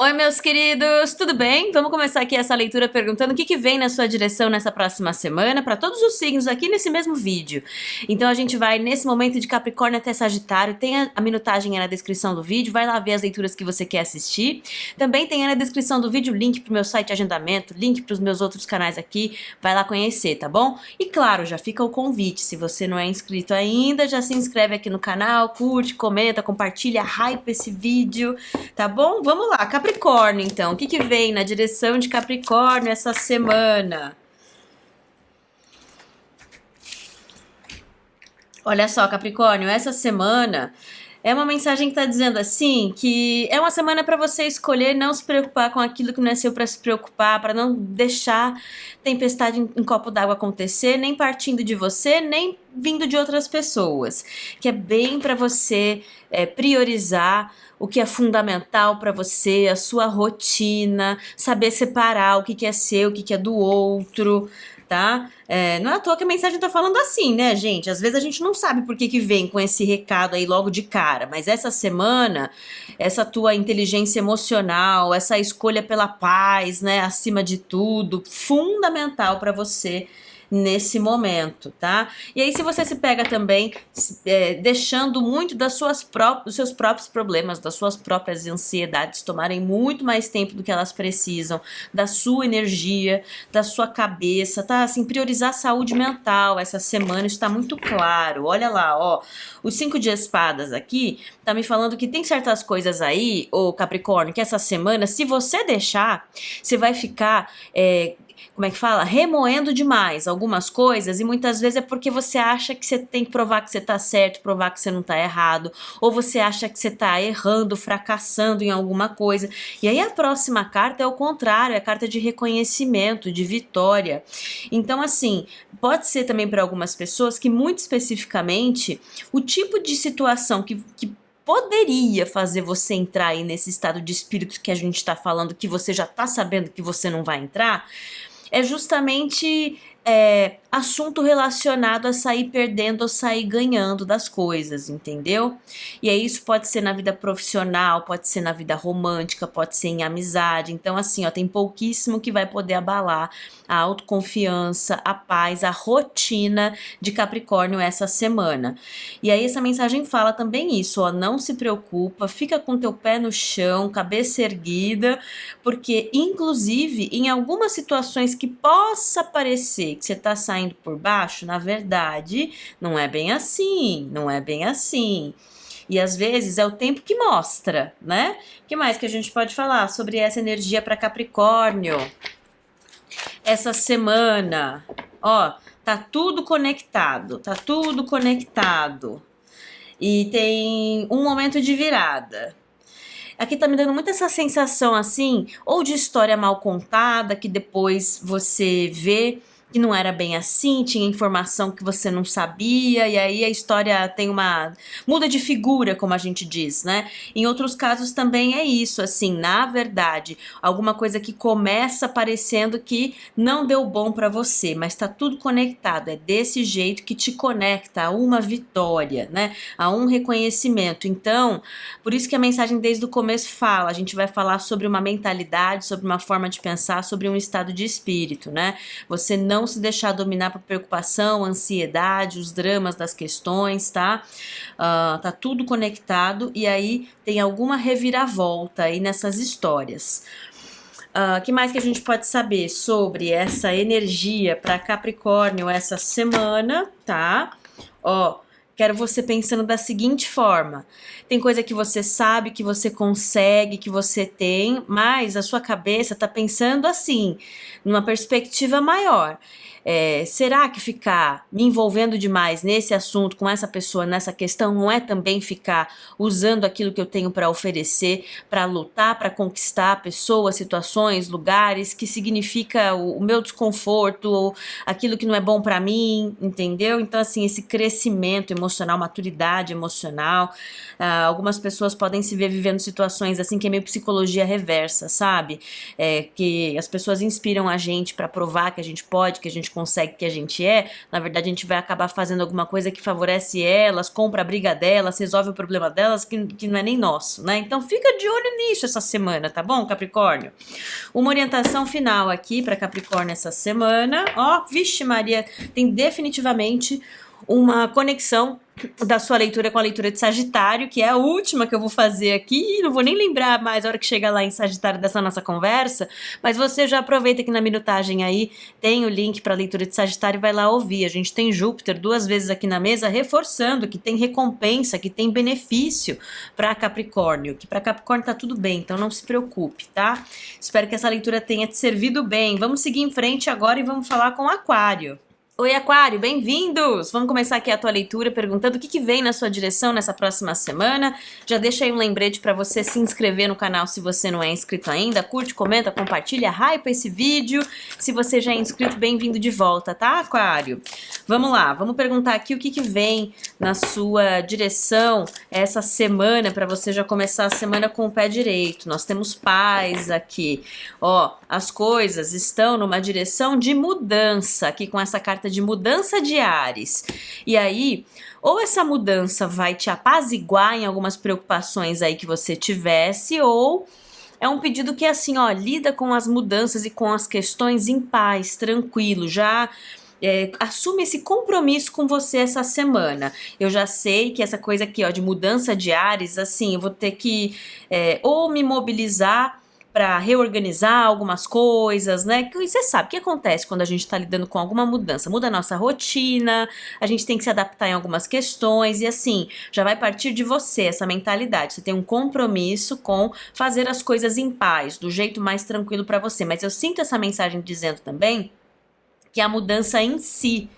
Oi, meus queridos, tudo bem? Vamos começar aqui essa leitura perguntando o que vem na sua direção nessa próxima semana para todos os signos aqui nesse mesmo vídeo. Então a gente vai nesse momento de Capricórnio até Sagitário, tem a minutagem aí na descrição do vídeo, vai lá ver as leituras que você quer assistir. Também tem aí na descrição do vídeo o link pro meu site de agendamento, link para os meus outros canais aqui, vai lá conhecer, tá bom? E claro, já fica o convite, se você não é inscrito ainda, já se inscreve aqui no canal, curte, comenta, compartilha, hype esse vídeo, tá bom? Vamos lá, Capricórnio, então. O que vem na direção de Capricórnio essa semana? Olha só, Capricórnio, essa semana é uma mensagem que está dizendo assim, que é uma semana para você escolher não se preocupar com aquilo que não é seu para se preocupar, para não deixar tempestade em copo d'água acontecer, nem partindo de você, nem vindo de outras pessoas. Que é bem para você priorizar o que é fundamental para você, a sua rotina, saber separar o que é seu, o que é do outro, tá? Não é à toa que a mensagem tá falando assim, né, gente? Às vezes a gente não sabe por que vem com esse recado aí logo de cara, mas essa semana, essa tua inteligência emocional, essa escolha pela paz, né, acima de tudo, fundamental para você nesse momento, tá? E aí se você se pega também deixando muito dos seus próprios problemas, das suas próprias ansiedades tomarem muito mais tempo do que elas precisam, da sua energia, da sua cabeça, tá? Assim, priorizar a saúde mental essa semana está muito claro. Olha lá, ó, os 5 de espadas aqui tá me falando que tem certas coisas aí, ô Capricórnio, que essa semana, se você deixar, você vai ficar como é que fala? Remoendo demais algumas coisas, e muitas vezes é porque você acha que você tem que provar que você tá certo, provar que você não tá errado, ou você acha que você tá errando, fracassando em alguma coisa. E aí a próxima carta é o contrário, é a carta de reconhecimento, de vitória. Então, assim, pode ser também para algumas pessoas que, muito especificamente, o tipo de situação que poderia fazer você entrar aí nesse estado de espírito que a gente tá falando, que você já tá sabendo que você não vai entrar, é justamente assunto relacionado a sair perdendo ou sair ganhando das coisas, entendeu? E aí isso pode ser na vida profissional, pode ser na vida romântica, pode ser em amizade. Então, assim, ó, tem pouquíssimo que vai poder abalar a autoconfiança, a paz, a rotina de Capricórnio essa semana. E aí essa mensagem fala também isso, ó, não se preocupa, fica com teu pé no chão, cabeça erguida, porque inclusive em algumas situações que possa parecer que você tá saindo por baixo, na verdade, não é bem assim, não é bem assim. E às vezes é o tempo que mostra, né? O que mais que a gente pode falar sobre essa energia para Capricórnio? Essa semana, ó, tá tudo conectado, tá tudo conectado. E tem um momento de virada. Aqui tá me dando muito essa sensação assim, ou de história mal contada, que depois você vê que não era bem assim, tinha informação que você não sabia, e aí a história tem uma muda de figura, como a gente diz, né? Em outros casos também é isso, assim, na verdade, alguma coisa que começa parecendo que não deu bom pra você, mas tá tudo conectado, é desse jeito que te conecta a uma vitória, né? A um reconhecimento. Então, por isso que a mensagem desde o começo fala, a gente vai falar sobre uma mentalidade, sobre uma forma de pensar, sobre um estado de espírito, né? Você não se deixar dominar por preocupação, ansiedade, os dramas das questões, tá? Tá tudo conectado e aí tem alguma reviravolta aí nessas histórias. Que mais que a gente pode saber sobre essa energia para Capricórnio essa semana, tá? Ó, quero você pensando da seguinte forma: tem coisa que você sabe, que você consegue, que você tem, mas a sua cabeça tá pensando assim, numa perspectiva maior. Será que ficar me envolvendo demais nesse assunto, com essa pessoa, nessa questão, não é também ficar usando aquilo que eu tenho para oferecer, para lutar, para conquistar pessoas, situações, lugares, que significa o meu desconforto, ou aquilo que não é bom para mim, entendeu? Então, assim, esse crescimento emocional emocional, maturidade emocional. Algumas pessoas podem se ver vivendo situações assim que é meio psicologia reversa, sabe? Que as pessoas inspiram a gente pra provar que a gente pode, que a gente consegue, que a gente é. Na verdade, a gente vai acabar fazendo alguma coisa que favorece elas, compra a briga delas, resolve o problema delas, que não é nem nosso, né? Então fica de olho nisso essa semana, tá bom, Capricórnio? Uma orientação final aqui para Capricórnio essa semana. Ó, vixe Maria, tem definitivamente uma conexão da sua leitura com a leitura de Sagitário, que é a última que eu vou fazer aqui, não vou nem lembrar mais a hora que chegar lá em Sagitário dessa nossa conversa, mas você já aproveita que na minutagem aí tem o link para a leitura de Sagitário e vai lá ouvir. A gente tem Júpiter 2 vezes aqui na mesa, reforçando que tem recompensa, que tem benefício para Capricórnio, que para Capricórnio tá tudo bem, então não se preocupe, tá? Espero que essa leitura tenha te servido bem. Vamos seguir em frente agora e vamos falar com Aquário. Oi, Aquário, bem-vindos! Vamos começar aqui a tua leitura perguntando o que vem na sua direção nessa próxima semana. Já deixa aí um lembrete para você se inscrever no canal se você não é inscrito ainda. Curte, comenta, compartilha, hypa esse vídeo. Se você já é inscrito, bem-vindo de volta, tá, Aquário? Vamos lá, vamos perguntar aqui o que vem na sua direção essa semana para você já começar a semana com o pé direito. Nós temos paz aqui. Ó, as coisas estão numa direção de mudança aqui com essa carta de mudança de ares. E aí, ou essa mudança vai te apaziguar em algumas preocupações aí que você tivesse, ou é um pedido que assim, ó, lida com as mudanças e com as questões em paz, tranquilo, já assume esse compromisso com você essa semana. Eu já sei que essa coisa aqui, ó, de mudança de ares, assim, eu vou ter que ou me mobilizar para reorganizar algumas coisas, né? E você sabe o que acontece quando a gente está lidando com alguma mudança? Muda a nossa rotina, a gente tem que se adaptar em algumas questões e assim, já vai partir de você essa mentalidade. Você tem um compromisso com fazer as coisas em paz, do jeito mais tranquilo para você. Mas eu sinto essa mensagem dizendo também que a mudança em si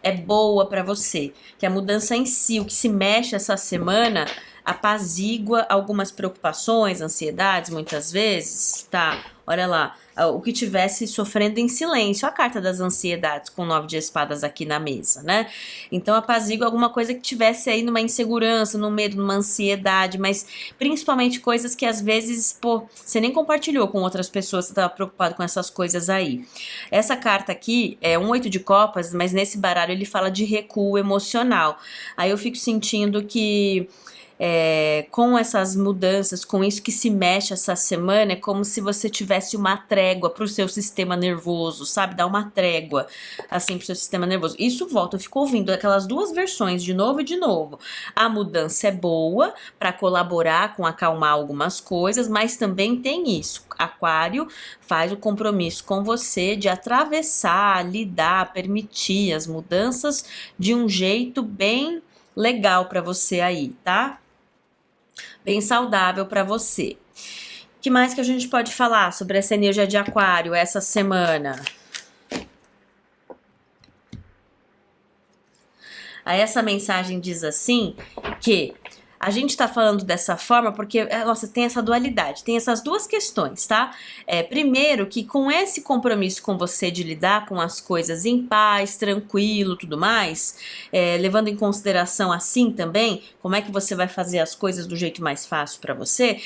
é boa para você, que a mudança em si, o que se mexe essa semana, apazigua algumas preocupações, ansiedades, muitas vezes, tá? Olha lá, o que tivesse sofrendo em silêncio, a carta das ansiedades com o 9 de espadas aqui na mesa, né? Então apazigua alguma coisa que tivesse aí numa insegurança, num medo, numa ansiedade, mas principalmente coisas que às vezes, pô, você nem compartilhou com outras pessoas, você estava preocupado com essas coisas aí. Essa carta aqui é um 8 de copas, mas nesse baralho ele fala de recuo emocional. Aí eu fico sentindo que com essas mudanças, com isso que se mexe essa semana, é como se você tivesse uma trégua pro seu sistema nervoso, sabe? Dá uma trégua, assim, pro seu sistema nervoso. Isso volta, eu fico ouvindo aquelas duas versões de novo e de novo. A mudança é boa para colaborar com acalmar algumas coisas, mas também tem isso. Aquário faz o compromisso com você de atravessar, lidar, permitir as mudanças de um jeito bem legal para você aí, tá? Bem saudável para você. O que mais que a gente pode falar sobre essa energia de Aquário essa semana? Aí essa mensagem diz assim que a gente tá falando dessa forma porque, nossa, tem essa dualidade, tem essas duas questões, tá? Primeiro, que com esse compromisso com você de lidar com as coisas em paz, tranquilo, tudo mais, levando em consideração assim também, como é que você vai fazer as coisas do jeito mais fácil para você,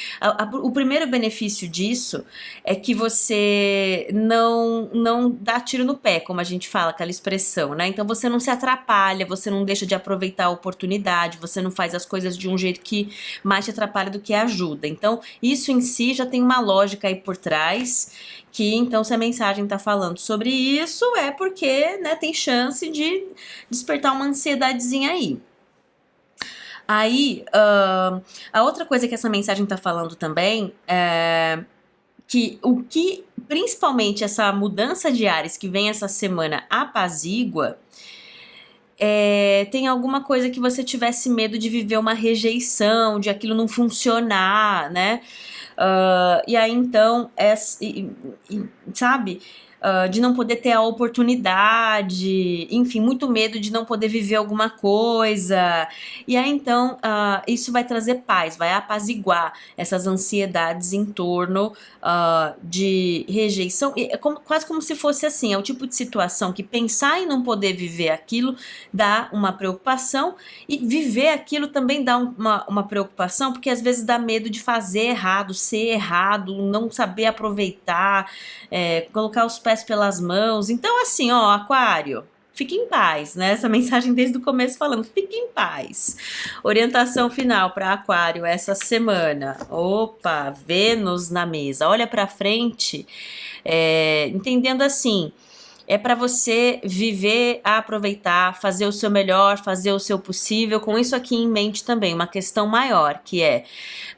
o primeiro benefício disso é que você não dá tiro no pé, como a gente fala, aquela expressão, né? Então você não se atrapalha, você não deixa de aproveitar a oportunidade, você não faz as coisas de um jeito que mais te atrapalha do que ajuda. Então, isso em si já tem uma lógica aí por trás, que então se a mensagem tá falando sobre isso é porque, né, tem chance de despertar uma ansiedadezinha aí. Aí, a outra coisa que essa mensagem tá falando também é que o que, principalmente essa mudança de ares que vem essa semana apazigua, tem alguma coisa que você tivesse medo de viver uma rejeição, de aquilo não funcionar, né? E aí então, sabe? de não poder ter a oportunidade, enfim, muito medo de não poder viver alguma coisa. E aí então isso vai trazer paz, vai apaziguar essas ansiedades em torno de rejeição. Quase como se fosse assim, é o tipo de situação que pensar em não poder viver aquilo dá uma preocupação, e viver aquilo também dá uma preocupação, porque às vezes dá medo de fazer errado, ser errado, não saber aproveitar, colocar os pés pelas mãos. Então assim, ó, Aquário, fique em paz, né? Essa mensagem desde o começo falando, fique em paz. Orientação final para Aquário essa semana. Opa, Vênus na mesa. Olha para frente, entendendo assim, é para você viver, aproveitar, fazer o seu melhor, fazer o seu possível, com isso aqui em mente também, uma questão maior, que é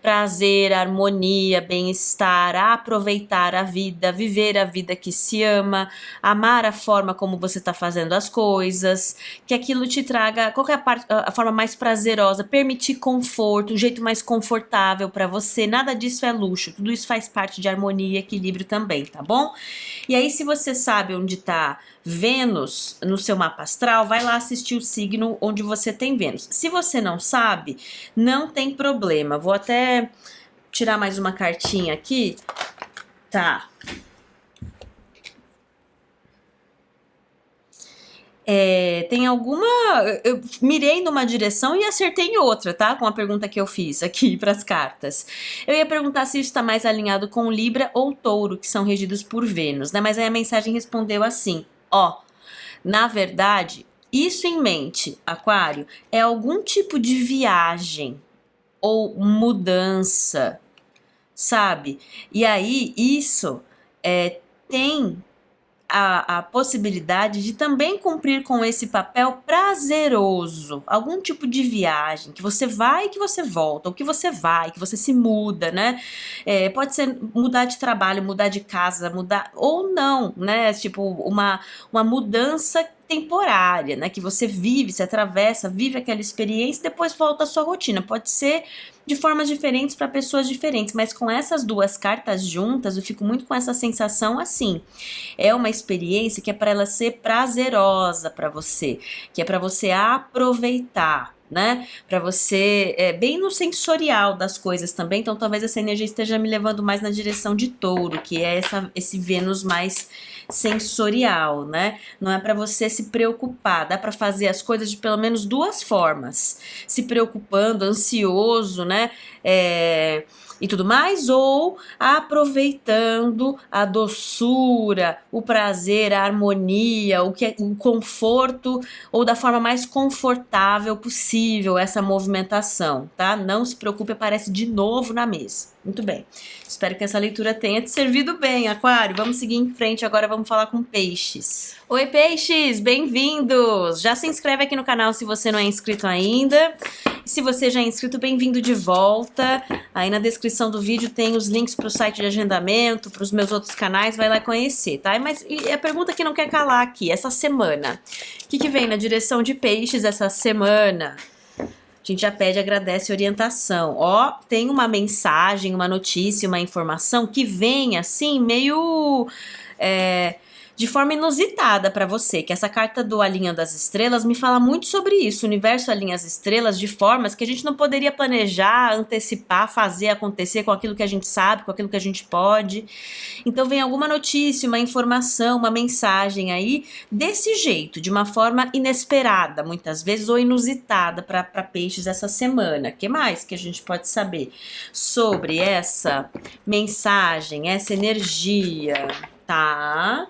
prazer, harmonia, bem-estar, aproveitar a vida, viver a vida que se ama, amar a forma como você está fazendo as coisas, que aquilo te traga, qual que é a forma mais prazerosa, permitir conforto, um jeito mais confortável para você, nada disso é luxo, tudo isso faz parte de harmonia e equilíbrio também, tá bom? E aí, se você sabe onde tá Vênus no seu mapa astral, vai lá assistir o signo onde você tem Vênus. Se você não sabe, não tem problema. Vou até tirar mais uma cartinha aqui. Tá. Tem alguma... Eu mirei numa direção e acertei em outra, tá? Com a pergunta que eu fiz aqui para as cartas. Eu ia perguntar se isso está mais alinhado com Libra ou Touro, que são regidos por Vênus, né? Mas aí a mensagem respondeu assim, ó, na verdade, isso em mente, Aquário, é algum tipo de viagem ou mudança, sabe? E aí isso tem a possibilidade de também cumprir com esse papel prazeroso, algum tipo de viagem, que você vai e que você volta, ou que você vai, que você se muda, né? Pode ser mudar de trabalho, mudar de casa, mudar, ou não, né? Tipo, uma mudança temporária, né? Que você vive, se atravessa, vive aquela experiência e depois volta à sua rotina. Pode ser de formas diferentes para pessoas diferentes, mas com essas duas cartas juntas, eu fico muito com essa sensação assim. É uma experiência que é para ela ser prazerosa para você, que é para você aproveitar, né? Para você, bem no sensorial das coisas também. Então, talvez essa energia esteja me levando mais na direção de Touro, que é esse Vênus mais sensorial, né? Não é para você se preocupar, dá para fazer as coisas de pelo menos duas formas, se preocupando, ansioso, né? E tudo mais, ou aproveitando a doçura, o prazer, a harmonia, o conforto, ou da forma mais confortável possível essa movimentação, tá? Não se preocupe, aparece de novo na mesa. Muito bem. Espero que essa leitura tenha te servido bem, Aquário. Vamos seguir em frente, agora vamos falar com Peixes. Oi, Peixes! Bem-vindos! Já se inscreve aqui no canal se você não é inscrito ainda. E se você já é inscrito, bem-vindo de volta. Aí na descrição do vídeo tem os links para o site de agendamento, para os meus outros canais, vai lá conhecer, tá? Mas e a pergunta que não quer calar aqui, essa semana. O que vem na direção de Peixes essa semana? A gente já pede, agradece orientação. Ó, tem uma mensagem, uma notícia, uma informação que vem assim, meio... de forma inusitada para você, que essa carta do Alinhando as Estrelas me fala muito sobre isso. O universo alinha as estrelas de formas que a gente não poderia planejar, antecipar, fazer acontecer com aquilo que a gente sabe, com aquilo que a gente pode. Então vem alguma notícia, uma informação, uma mensagem aí desse jeito, de uma forma inesperada, muitas vezes, ou inusitada para Peixes essa semana. O que mais que a gente pode saber sobre essa mensagem, essa energia, tá?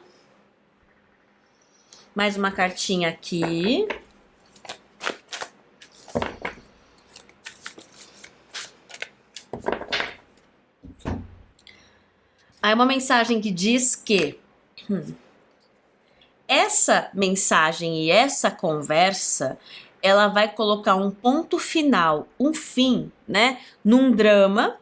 Mais uma cartinha aqui. Aí uma mensagem que diz que essa mensagem e essa conversa, ela vai colocar um ponto final, um fim, né, num drama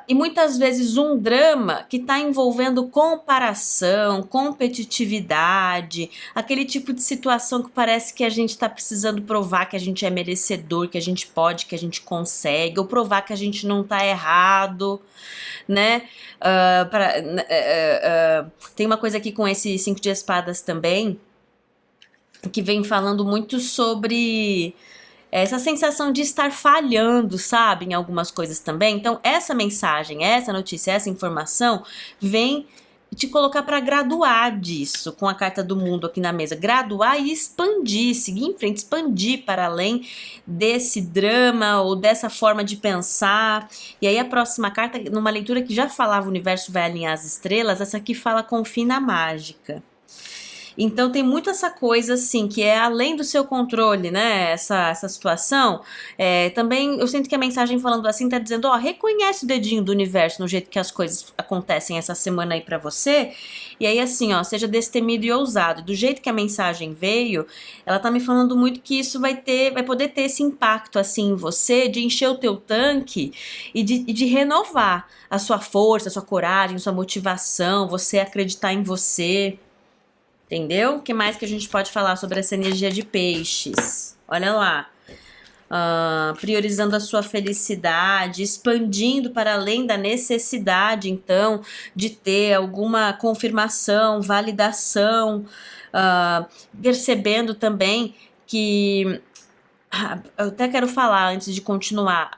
E muitas vezes um drama que está envolvendo comparação, competitividade, aquele tipo de situação que parece que a gente está precisando provar que a gente é merecedor, que a gente pode, que a gente consegue, ou provar que a gente não está errado, né? Tem uma coisa aqui com esse 5 de espadas também, que vem falando muito sobre essa sensação de estar falhando, sabe, em algumas coisas também. Então, essa mensagem, essa notícia, essa informação vem te colocar para graduar disso, com a carta do mundo aqui na mesa. Graduar e expandir, seguir em frente, expandir para além desse drama ou dessa forma de pensar. E aí a próxima carta, numa leitura que já falava o universo vai alinhar as estrelas, essa aqui fala confie na mágica. Então tem muito essa coisa assim, que é além do seu controle, né, essa situação. Também eu sinto que a mensagem falando assim tá dizendo, ó, reconhece o dedinho do universo no jeito que as coisas acontecem essa semana aí pra você. E aí assim, ó, seja destemido e ousado. Do jeito que a mensagem veio, ela tá me falando muito que isso vai poder ter esse impacto assim em você, de encher o teu tanque e de renovar a sua força, a sua coragem, a sua motivação, você acreditar em você. Entendeu? O que mais que a gente pode falar sobre essa energia de peixes? Olha lá. Priorizando a sua felicidade, expandindo para além da necessidade, então, de ter alguma confirmação, validação, percebendo também que eu até quero falar antes de continuar.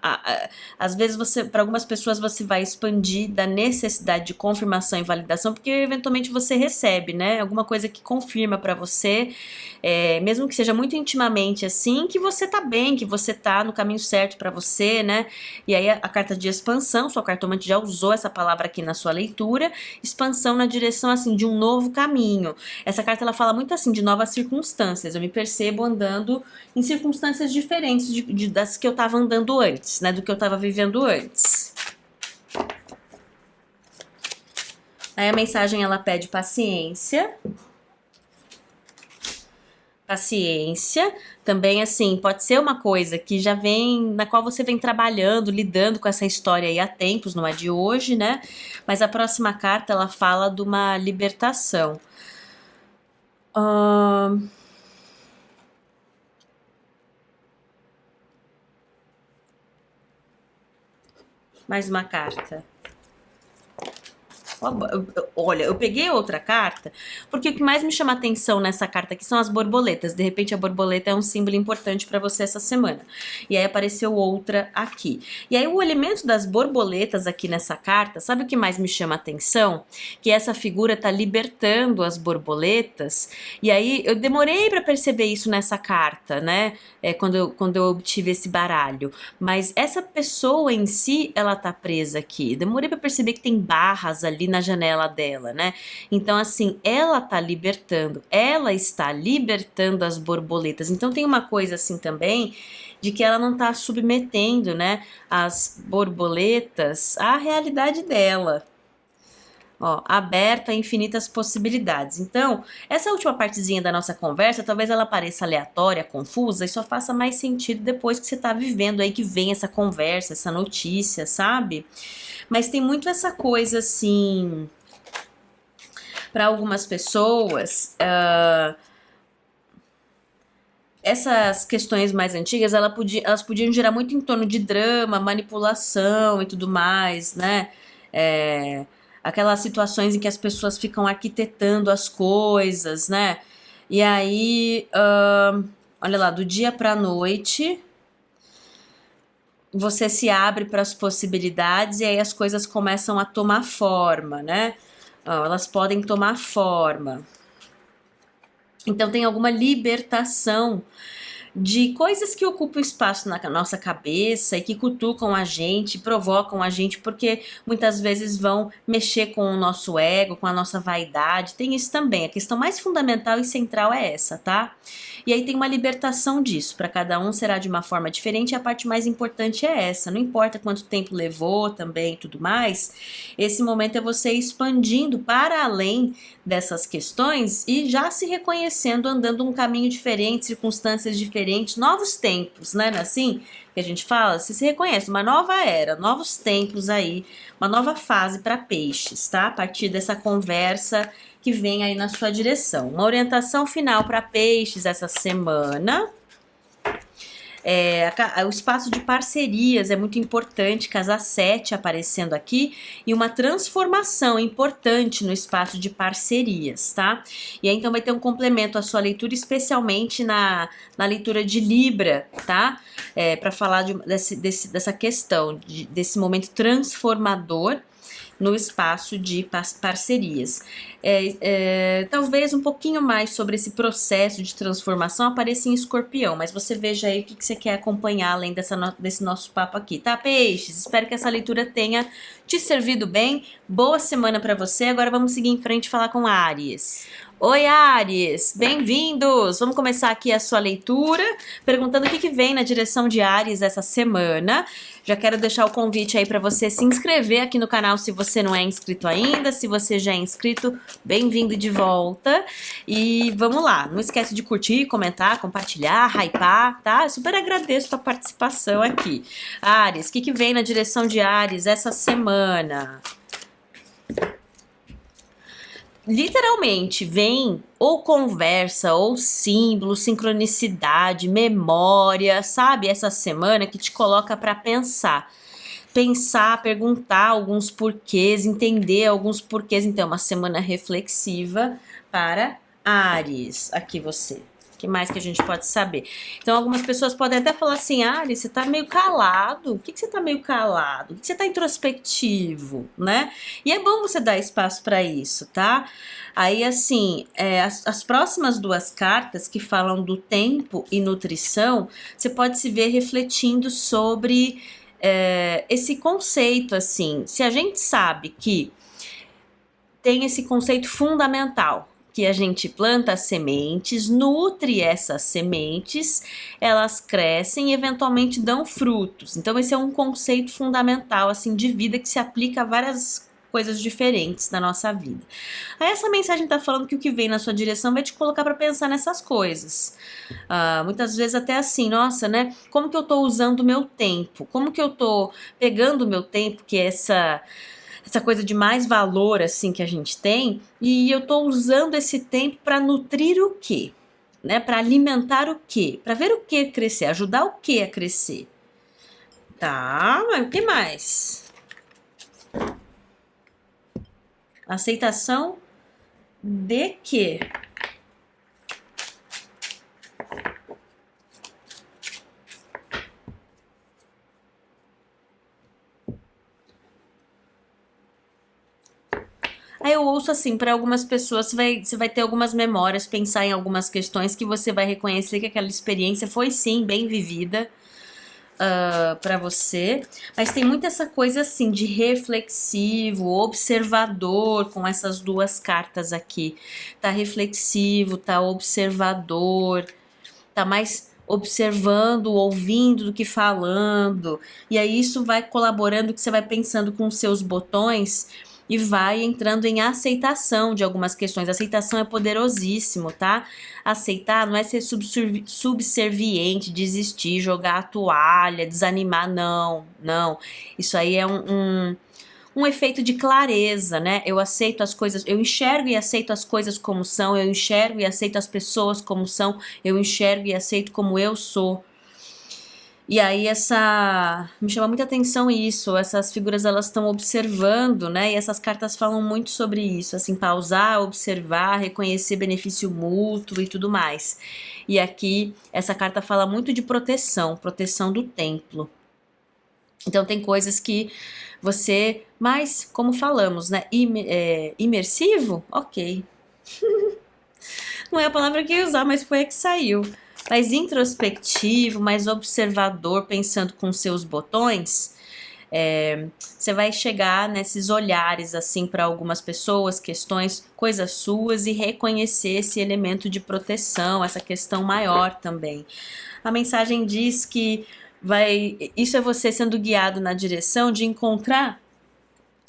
Às vezes para algumas pessoas você vai expandir da necessidade de confirmação e validação, porque eventualmente você recebe, né? Alguma coisa que confirma para você, mesmo que seja muito intimamente assim, que você tá bem, que você tá no caminho certo para você, né? E aí a carta de expansão, sua cartomante já usou essa palavra aqui na sua leitura, expansão na direção assim de um novo caminho. Essa carta ela fala muito assim de novas circunstâncias. Eu me percebo andando em circunstâncias diferentes das que eu tava andando antes, né? Do que eu tava vivendo antes. Aí a mensagem ela pede paciência. Paciência. Também assim, pode ser uma coisa que já vem, na qual você vem trabalhando, lidando com essa história aí há tempos, não é de hoje, né? Mas a próxima carta ela fala de uma libertação. Mais uma carta. Olha, eu peguei outra carta, porque o que mais me chama atenção nessa carta aqui são as borboletas. De repente, a borboleta é um símbolo importante para você essa semana. E aí apareceu outra aqui. E aí o elemento das borboletas aqui nessa carta, sabe o que mais me chama atenção? Que essa figura tá libertando as borboletas. E aí eu demorei para perceber isso nessa carta, né? Quando eu obtive esse baralho. Mas essa pessoa em si, ela tá presa aqui. Demorei para perceber que tem barras ali na janela dela, né? Então, assim, ela está libertando as borboletas. Então, tem uma coisa assim também de que ela não tá submetendo, né, as borboletas à realidade dela. Ó, aberto a infinitas possibilidades. Então, essa última partezinha da nossa conversa, talvez ela pareça aleatória, confusa, e só faça mais sentido depois que você tá vivendo aí, que vem essa conversa, essa notícia, sabe? Mas tem muito essa coisa, assim, para algumas pessoas, essas questões mais antigas, elas podiam girar muito em torno de drama, manipulação e tudo mais, né? Aquelas situações em que as pessoas ficam arquitetando as coisas, né? E aí, olha lá, do dia pra noite, você se abre para as possibilidades e aí as coisas começam a tomar forma, né? Elas podem tomar forma. Então tem alguma libertação de coisas que ocupam espaço na nossa cabeça e que cutucam a gente, provocam a gente, porque muitas vezes vão mexer com o nosso ego, com a nossa vaidade. Tem isso também. A questão mais fundamental e central é essa, tá? E aí tem uma libertação disso. Para cada um será de uma forma diferente e a parte mais importante é essa. Não importa quanto tempo levou também e tudo mais, esse momento é você expandindo para além dessas questões e já se reconhecendo, andando um caminho diferente, circunstâncias diferentes, diferente, novos tempos, né? Assim que a gente fala, você se reconhece, uma nova era, novos tempos aí, uma nova fase para peixes, tá? A partir dessa conversa que vem aí na sua direção. Uma orientação final para peixes essa semana. O espaço de parcerias é muito importante, casa 7 aparecendo aqui, e uma transformação importante no espaço de parcerias, tá? E aí então vai ter um complemento à sua leitura, especialmente na leitura de Libra, tá? Para falar dessa questão, desse momento transformador no espaço de parcerias. Talvez um pouquinho mais sobre esse processo de transformação apareça em Escorpião, mas você veja aí o que você quer acompanhar além desse nosso papo aqui, tá, peixes? Espero que essa leitura tenha te servido bem. Boa semana para você. Agora vamos seguir em frente e falar com Áries. Oi, Áries! Bem-vindos! Vamos começar aqui a sua leitura, perguntando o que vem na direção de Áries essa semana. Já quero deixar o convite aí para você se inscrever aqui no canal se você não é inscrito ainda. Se você já é inscrito, bem-vindo de volta. E vamos lá, não esquece de curtir, comentar, compartilhar, hypar, tá? Eu super agradeço a tua participação aqui. Áries, o que vem na direção de Áries essa semana? Literalmente vem ou conversa, ou símbolo, sincronicidade, memória, sabe? Essa semana que te coloca para pensar, perguntar alguns porquês, entender alguns porquês. Então, uma semana reflexiva para Áries. Aqui você. O que mais que a gente pode saber? Então, algumas pessoas podem até falar assim, Áries, você tá meio calado. Por que você tá meio calado? Por que você tá introspectivo, né? E é bom você dar espaço para isso, tá? Aí, assim, as próximas duas cartas que falam do tempo e nutrição, você pode se ver refletindo sobre esse conceito, assim. Se a gente sabe que tem esse conceito fundamental, que a gente planta as sementes, nutre essas sementes, elas crescem e eventualmente dão frutos. Então esse é um conceito fundamental assim de vida que se aplica a várias coisas diferentes na nossa vida. Aí essa mensagem tá falando que o que vem na sua direção vai te colocar para pensar nessas coisas. Muitas vezes até assim, nossa, né? Como que eu tô usando o meu tempo? Como que eu tô pegando o meu tempo, que é essa coisa de mais valor assim que a gente tem, e eu tô usando esse tempo para nutrir o quê? Né? Para alimentar o quê? Para ver o que crescer, ajudar o que a crescer. Tá, mas o que mais? Aceitação de quê? Aí eu ouço assim, para algumas pessoas você vai ter algumas memórias, pensar em algumas questões que você vai reconhecer que aquela experiência foi sim bem vivida para você, mas tem muito essa coisa assim de reflexivo, observador com essas duas cartas aqui. Tá reflexivo, tá observador, tá mais observando, ouvindo do que falando. E aí isso vai colaborando que você vai pensando com os seus botões e vai entrando em aceitação de algumas questões. Aceitação é poderosíssimo, tá? Aceitar não é ser subserviente, desistir, jogar a toalha, desanimar, não, não. Isso aí é um efeito de clareza, né? Eu aceito as coisas, eu enxergo e aceito as coisas como são, eu enxergo e aceito as pessoas como são, eu enxergo e aceito como eu sou. E aí me chama muita atenção isso, essas figuras elas estão observando, né? E essas cartas falam muito sobre isso, assim, pausar, observar, reconhecer benefício mútuo e tudo mais. E aqui essa carta fala muito de proteção do templo. Então tem coisas que você, mas como falamos, né? Imersivo? Ok. Não é a palavra que eu ia usar, mas foi a que saiu. Mais introspectivo, mais observador, pensando com seus botões, você vai chegar nesses olhares assim para algumas pessoas, questões, coisas suas e reconhecer esse elemento de proteção, essa questão maior também. A mensagem diz que isso é você sendo guiado na direção de encontrar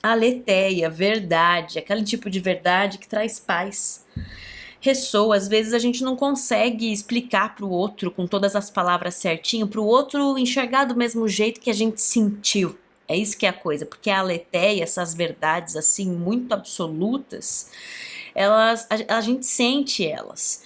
aletheia, verdade, aquele tipo de verdade que traz paz. ressoa. Às vezes a gente não consegue explicar para o outro com todas as palavras certinho, para o outro enxergar do mesmo jeito que a gente sentiu. É isso que é a coisa, porque a aletheia, essas verdades assim muito absolutas, a gente sente elas.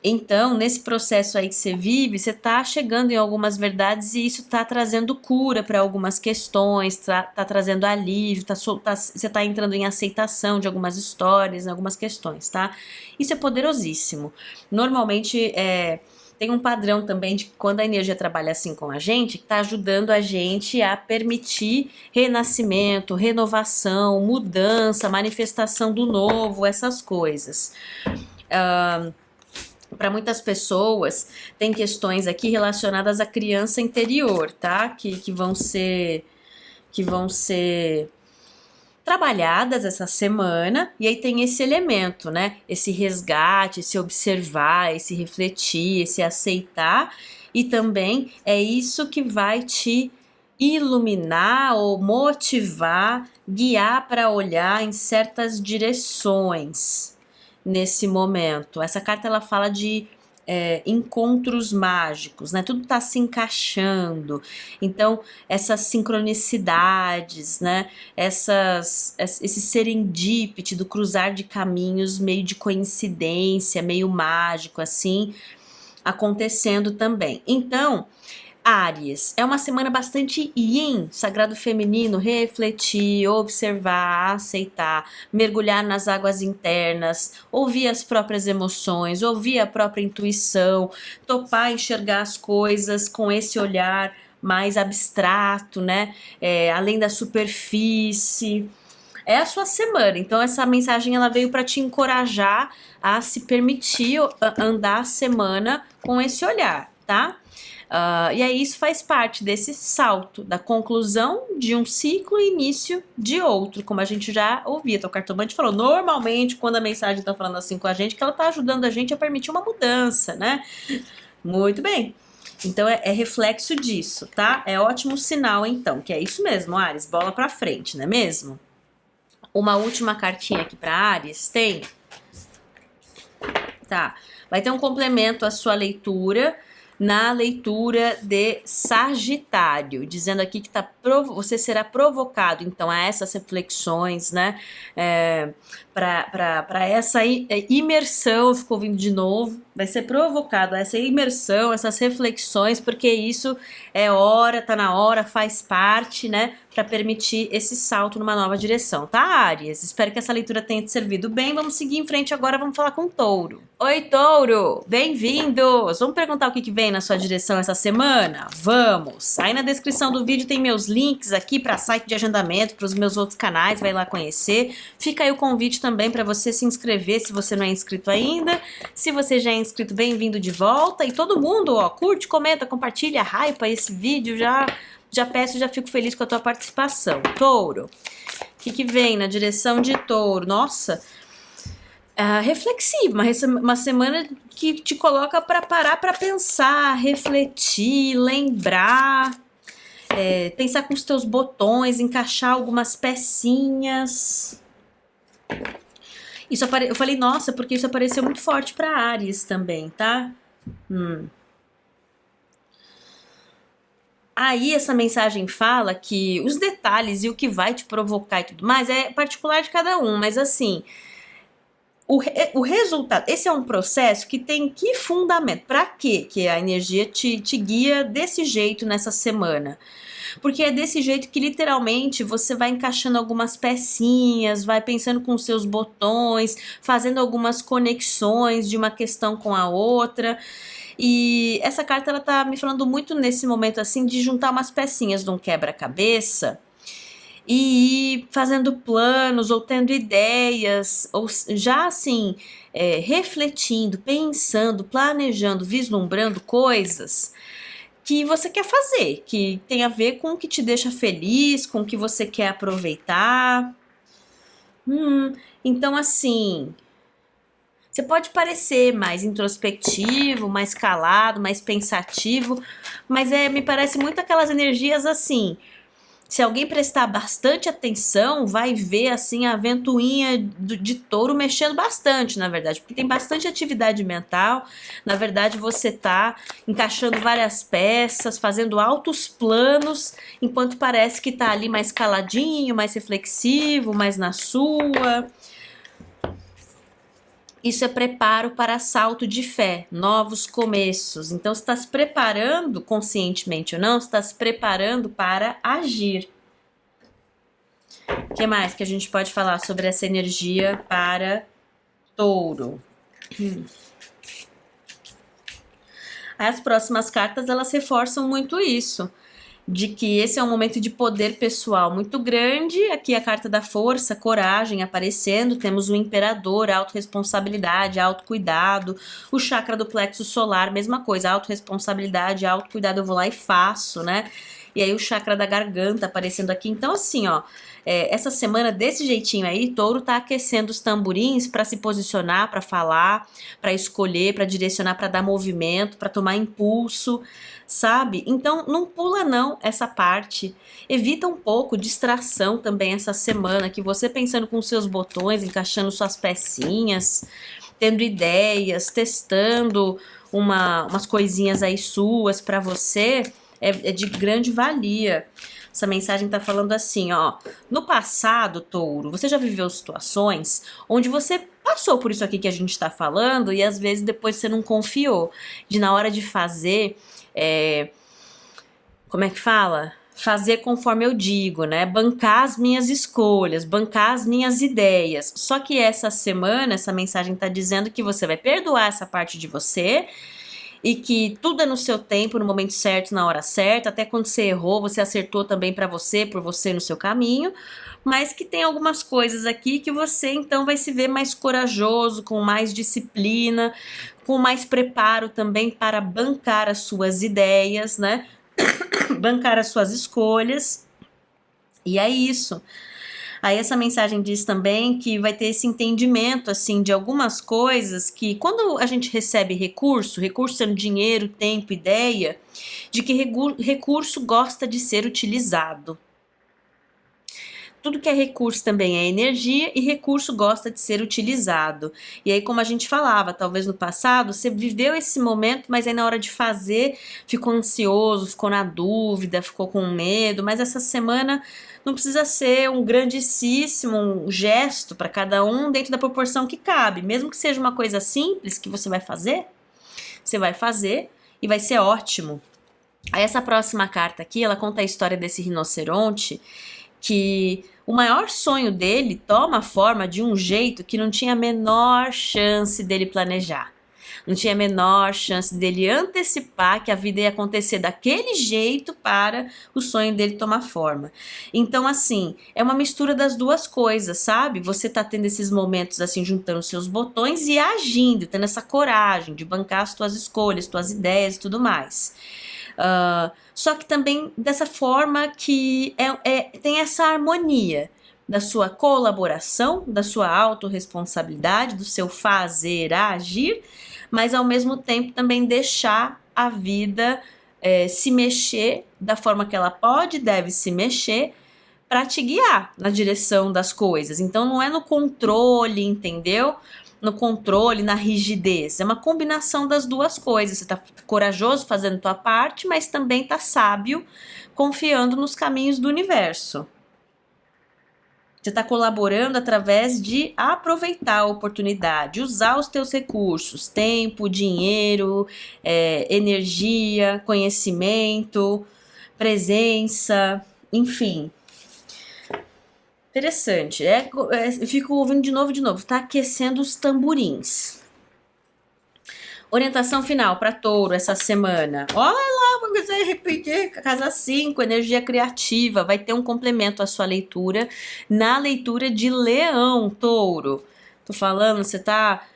Então, nesse processo aí que você vive, você tá chegando em algumas verdades e isso tá trazendo cura para algumas questões, tá trazendo alívio, você tá entrando em aceitação de algumas histórias, em algumas questões, tá? Isso é poderosíssimo. Normalmente, tem um padrão também de que quando a energia trabalha assim com a gente, que tá ajudando a gente a permitir renascimento, renovação, mudança, manifestação do novo, essas coisas. Para muitas pessoas, tem questões aqui relacionadas à criança interior, tá? Que vão ser trabalhadas essa semana, e aí tem esse elemento, né? Esse resgate, esse observar, esse refletir, esse aceitar, e também é isso que vai te iluminar ou motivar, guiar para olhar em certas direções nesse momento. Essa carta ela fala de encontros mágicos, né? Tudo tá se encaixando. Então, essas sincronicidades, né? Esse serendipity do cruzar de caminhos, meio de coincidência, meio mágico, assim, acontecendo também. Então, Áries, é uma semana bastante yin, sagrado feminino, refletir, observar, aceitar, mergulhar nas águas internas, ouvir as próprias emoções, ouvir a própria intuição, topar enxergar as coisas com esse olhar mais abstrato, né? Além da superfície. É a sua semana, então essa mensagem ela veio para te encorajar a se permitir andar a semana com esse olhar, tá? E aí isso faz parte desse salto, da conclusão de um ciclo e início de outro, como a gente já ouvia. Então o cartomante falou, normalmente quando a mensagem tá falando assim com a gente, que ela tá ajudando a gente a permitir uma mudança, né? Muito bem. Então é reflexo disso, tá? É ótimo sinal então, que é isso mesmo, Áries, bola pra frente, não é mesmo? Uma última cartinha aqui para Áries, tem? Tá, vai ter um complemento à sua leitura, na leitura de Sagitário, dizendo aqui que você será provocado, então, a essas reflexões, né, para essa imersão, ficou vindo de novo, vai ser provocado a essa imersão, essas reflexões, porque isso tá na hora, faz parte, né, para permitir esse salto numa nova direção, tá, Áries? Espero que essa leitura tenha te servido bem. Vamos seguir em frente agora, vamos falar com o Touro. Oi, Touro! Bem-vindos! Vamos perguntar o que vem na sua direção essa semana? Vamos! Aí na descrição do vídeo tem meus links aqui para site de agendamento, para os meus outros canais, vai lá conhecer. Fica aí o convite também para você se inscrever se você não é inscrito ainda. Se você já é inscrito, bem-vindo de volta. E todo mundo, ó, curte, comenta, compartilha, hypa esse vídeo, já peço, já fico feliz com a tua participação. Touro, o que vem na direção de Touro? Nossa, reflexiva, uma semana que te coloca para parar para pensar, refletir, lembrar, pensar com os teus botões, encaixar algumas pecinhas. Eu falei, nossa, porque isso apareceu muito forte para Áries também, tá? Aí essa mensagem fala que os detalhes e o que vai te provocar e tudo mais é particular de cada um, mas assim, o resultado, esse é um processo que tem que fundamento, para quê que a energia te guia desse jeito nessa semana? Porque é desse jeito que literalmente você vai encaixando algumas pecinhas, vai pensando com seus botões, fazendo algumas conexões de uma questão com a outra. E essa carta ela tá me falando muito nesse momento assim de juntar umas pecinhas de um quebra-cabeça e ir fazendo planos ou tendo ideias, ou já assim, refletindo, pensando, planejando, vislumbrando coisas que você quer fazer, que tem a ver com o que te deixa feliz, com o que você quer aproveitar. Então assim, você pode parecer mais introspectivo, mais calado, mais pensativo, mas me parece muito aquelas energias assim. Se alguém prestar bastante atenção, vai ver assim a ventoinha de touro mexendo bastante, na verdade, porque tem bastante atividade mental. Na verdade, você tá encaixando várias peças, fazendo altos planos, enquanto parece que tá ali mais caladinho, mais reflexivo, mais na sua. Isso é preparo para salto de fé, novos começos. Então, você está se preparando, conscientemente ou não, você está se preparando para agir. O que mais que a gente pode falar sobre essa energia para touro? As próximas cartas, elas reforçam muito isso, de que esse é um momento de poder pessoal muito grande. Aqui a carta da força, coragem aparecendo, temos o imperador, autorresponsabilidade, autocuidado, o chakra do plexo solar, mesma coisa, autorresponsabilidade, autocuidado, eu vou lá e faço, né? E aí o chakra da garganta aparecendo aqui. Então assim, ó, essa semana desse jeitinho aí, touro tá aquecendo os tamborins para se posicionar, para falar, para escolher, para direcionar, para dar movimento, para tomar impulso, sabe? Então não pula não essa parte. Evita um pouco distração também essa semana, que você pensando com seus botões, encaixando suas pecinhas, tendo ideias, testando umas coisinhas aí suas para você, é de grande valia. Essa mensagem tá falando assim, ó. No passado, touro, você já viveu situações onde você passou por isso aqui que a gente tá falando e às vezes depois você não confiou. De na hora de fazer, como é que fala? Fazer conforme eu digo, né? Bancar as minhas escolhas, bancar as minhas ideias. Só que essa semana, essa mensagem tá dizendo que você vai perdoar essa parte de você e que tudo é no seu tempo, no momento certo, na hora certa. Até quando você errou, você acertou também pra você, por você no seu caminho. Mas que tem algumas coisas aqui que você então vai se ver mais corajoso, com mais disciplina, com mais preparo também para bancar as suas ideias, né? Bancar as suas escolhas. E é isso. Aí essa mensagem diz também que vai ter esse entendimento, assim, de algumas coisas que quando a gente recebe recurso sendo dinheiro, tempo, ideia, de que recurso gosta de ser utilizado. Tudo que é recurso também é energia e recurso gosta de ser utilizado. E aí, como a gente falava, talvez no passado, você viveu esse momento, mas aí na hora de fazer ficou ansioso, ficou na dúvida, ficou com medo, mas essa semana não precisa ser um grandíssimo um gesto para cada um dentro da proporção que cabe. Mesmo que seja uma coisa simples que você vai fazer e vai ser ótimo. Aí essa próxima carta aqui, ela conta a história desse rinoceronte que o maior sonho dele toma forma de um jeito que não tinha a menor chance dele planejar. Não tinha a menor chance dele antecipar que a vida ia acontecer daquele jeito para o sonho dele tomar forma. Então, assim, é uma mistura das duas coisas, sabe? Você tá tendo esses momentos, assim, juntando seus botões e agindo, tendo essa coragem de bancar as tuas escolhas, tuas ideias e tudo mais. Só que também dessa forma que tem essa harmonia da sua colaboração, da sua autorresponsabilidade, do seu fazer, agir, mas ao mesmo tempo também deixar a vida se mexer da forma que ela pode, deve se mexer para te guiar na direção das coisas. Então não é no controle, entendeu? No controle, na rigidez. É uma combinação das duas coisas. Você tá corajoso fazendo tua parte, mas também tá sábio, confiando nos caminhos do universo. Você está colaborando através de aproveitar a oportunidade, usar os teus recursos, tempo, dinheiro, energia, conhecimento, presença, enfim. Interessante. Eu fico ouvindo de novo. Tá aquecendo os tamborins. Orientação final para touro essa semana. Olha lá, vou repetir. Casa 5, energia criativa. Vai ter um complemento à sua leitura na leitura de leão, touro. Tô falando, você tá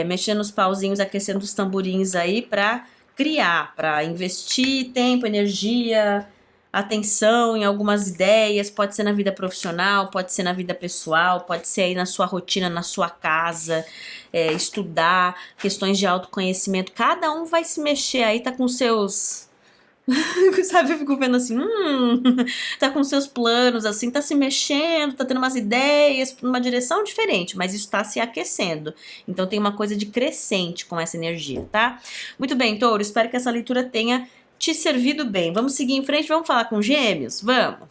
mexendo os pauzinhos, aquecendo os tamborins aí para criar, para investir tempo, energia, atenção em algumas ideias, pode ser na vida profissional, pode ser na vida pessoal, pode ser aí na sua rotina, na sua casa, estudar, questões de autoconhecimento, cada um vai se mexer aí, tá com seus Sabe, eu fico vendo assim, tá com seus planos, assim, tá se mexendo, tá tendo umas ideias pra uma direção diferente, mas isso tá se aquecendo. Então tem uma coisa de crescente com essa energia, tá? Muito bem, Touro, espero que essa leitura tenha te servido bem. Vamos seguir em frente, vamos falar com Gêmeos? Vamos!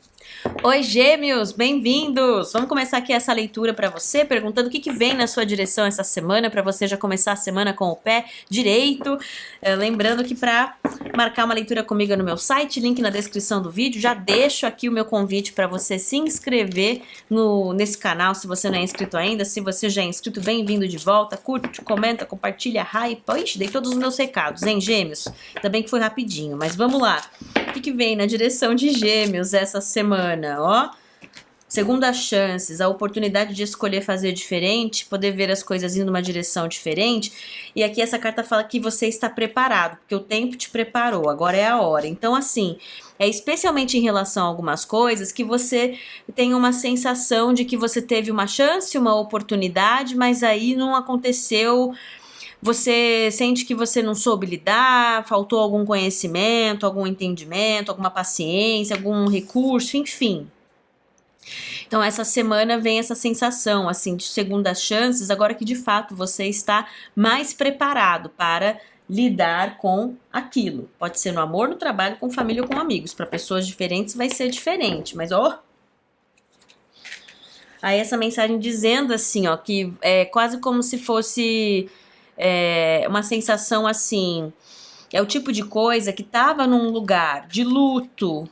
Oi, Gêmeos, bem-vindos! Vamos começar aqui essa leitura para você, perguntando o que vem na sua direção essa semana, para você já começar a semana com o pé direito. Lembrando que para marcar uma leitura comigo no meu site, link na descrição do vídeo, já deixo aqui o meu convite para você se inscrever nesse canal, se você não é inscrito ainda. Se você já é inscrito, bem-vindo de volta, curte, comenta, compartilha, hype. Ixi, dei todos os meus recados, hein, Gêmeos? Ainda bem que foi rapidinho, mas vamos lá. O que vem na direção de Gêmeos essa semana, ó? Segunda chances, a oportunidade de escolher fazer diferente, poder ver as coisas indo numa direção diferente. E aqui essa carta fala que você está preparado, porque o tempo te preparou, agora é a hora. Então, assim, é especialmente em relação a algumas coisas que você tem uma sensação de que você teve uma chance, uma oportunidade, mas aí não aconteceu. Você sente que você não soube lidar, faltou algum conhecimento, algum entendimento, alguma paciência, algum recurso, enfim. Então essa semana vem essa sensação assim de segundas chances, agora que de fato você está mais preparado para lidar com aquilo. Pode ser no amor, no trabalho, com família ou com amigos. Para pessoas diferentes vai ser diferente, mas ó, aí essa mensagem dizendo assim, ó, que é quase como se fosse uma sensação assim, é o tipo de coisa que tava num lugar de luto,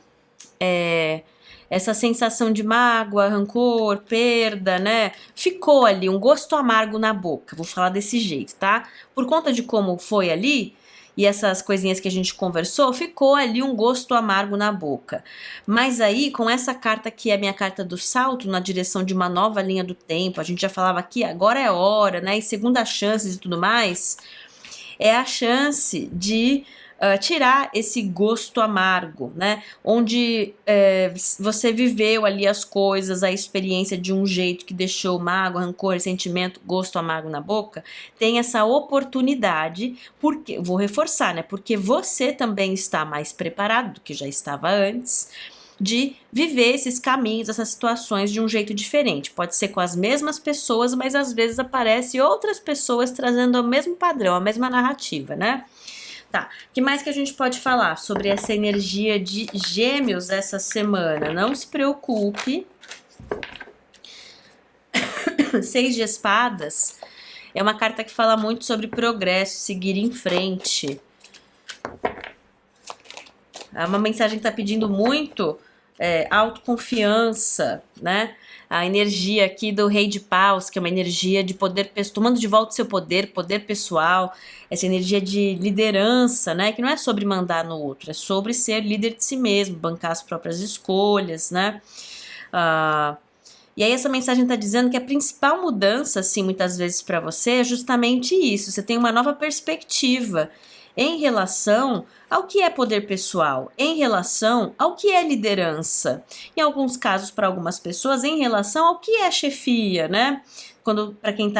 essa sensação de mágoa, rancor, perda, né? Ficou ali um gosto amargo na boca, vou falar desse jeito, tá? Por conta de como foi ali e essas coisinhas que a gente conversou, ficou ali um gosto amargo na boca. Mas aí, com essa carta que é a minha carta do salto, na direção de uma nova linha do tempo, a gente já falava aqui, agora é hora, né? E segunda chances e tudo mais, é a chance de tirar esse gosto amargo, né? Onde você viveu ali as coisas, a experiência de um jeito que deixou mágoa, rancor, sentimento, gosto amargo na boca, tem essa oportunidade, porque, vou reforçar, né? Porque você também está mais preparado do que já estava antes, de viver esses caminhos, essas situações de um jeito diferente. Pode ser com as mesmas pessoas, mas às vezes aparecem outras pessoas trazendo o mesmo padrão, a mesma narrativa, né? Tá, o que mais que a gente pode falar sobre essa energia de Gêmeos essa semana? Não se preocupe. 6 de espadas é uma carta que fala muito sobre progresso, seguir em frente. É uma mensagem que tá pedindo muito autoconfiança, né? A energia aqui do Rei de Paus, que é uma energia de poder, tomando de volta o seu poder, poder pessoal, essa energia de liderança, né? Que não é sobre mandar no outro, é sobre ser líder de si mesmo, bancar as próprias escolhas, né? E aí essa mensagem está dizendo que a principal mudança, assim, muitas vezes para você é justamente isso. Você tem uma nova perspectiva em relação ao que é poder pessoal, em relação ao que é liderança. Em alguns casos, para algumas pessoas, em relação ao que é chefia, né? Quando, para quem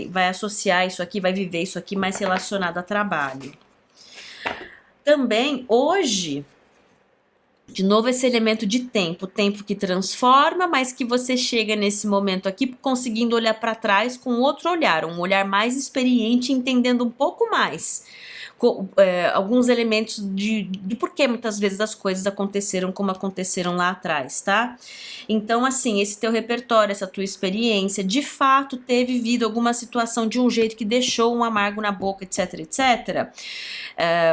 vai associar isso aqui, vai viver isso aqui mais relacionado a trabalho. Também, hoje, de novo esse elemento de tempo, tempo que transforma, mas que você chega nesse momento aqui conseguindo olhar para trás com outro olhar, um olhar mais experiente, entendendo um pouco mais alguns elementos de porquê muitas vezes as coisas aconteceram como aconteceram lá atrás, tá? Então, assim, esse teu repertório, essa tua experiência, de fato ter vivido alguma situação de um jeito que deixou um amargo na boca, etc, etc.